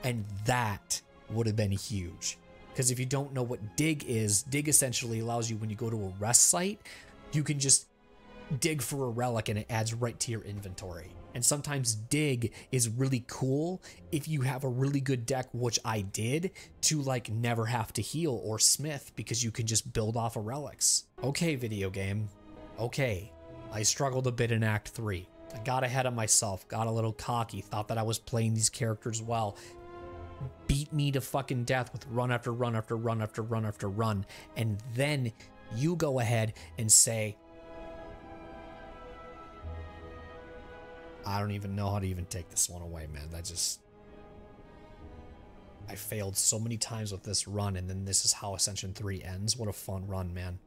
And that would have been huge. Because if you don't know what Dig is, Dig essentially allows you, when you go to a rest site, you can just dig for a relic and it adds right to your inventory. And sometimes Dig is really cool if you have a really good deck, which I did, to like never have to heal or smith because you can just build off of relics. Okay, video game. Okay, I struggled a bit in Act 3. I got ahead of myself, got a little cocky, thought that I was playing these characters well. Beat me to fucking death with run after run after run after run after run. And then you go ahead and say, I don't even know how to even take this one away, man. I failed so many times with this run, and then this is how Ascension 3 ends. What a fun run, man.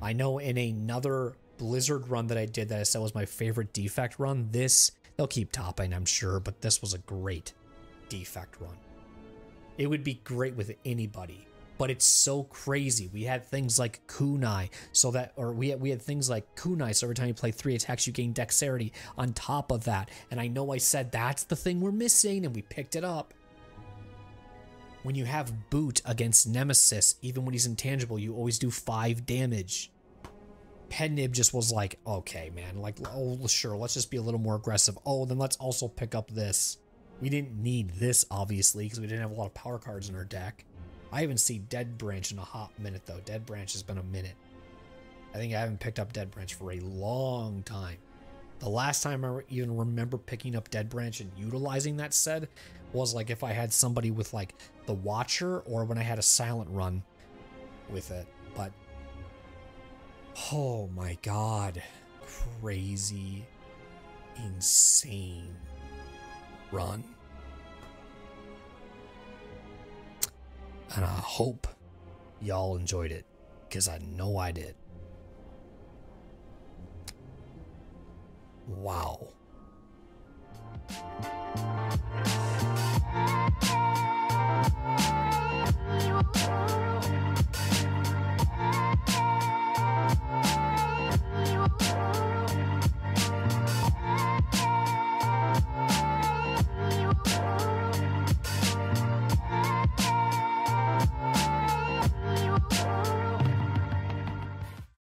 I know in another Blizzard run that I did that I said was my favorite Defect run, they'll keep topping, I'm sure, but this was a great Defect run. It would be great with anybody, but it's so crazy. We had things like kunai, we had things like kunai, so every time you play 3 attacks, you gain dexterity on top of that. And I know I said that's the thing we're missing, and we picked it up. When you have boot against Nemesis, even when he's intangible, you always do 5 damage. Pednib just was like, okay, man, like, oh, sure, let's just be a little more aggressive. Oh, then let's also pick up this. We didn't need this, obviously, because we didn't have a lot of power cards in our deck. I haven't seen Dead Branch in a hot minute, though. Dead Branch has been a minute. I think I haven't picked up Dead Branch for a long time. The last time I even remember picking up Dead Branch and utilizing that said was like if I had somebody with like the Watcher, or when I had a silent run with it. But oh my god, crazy, insane run. And I hope y'all enjoyed it, because I know I did. Wow.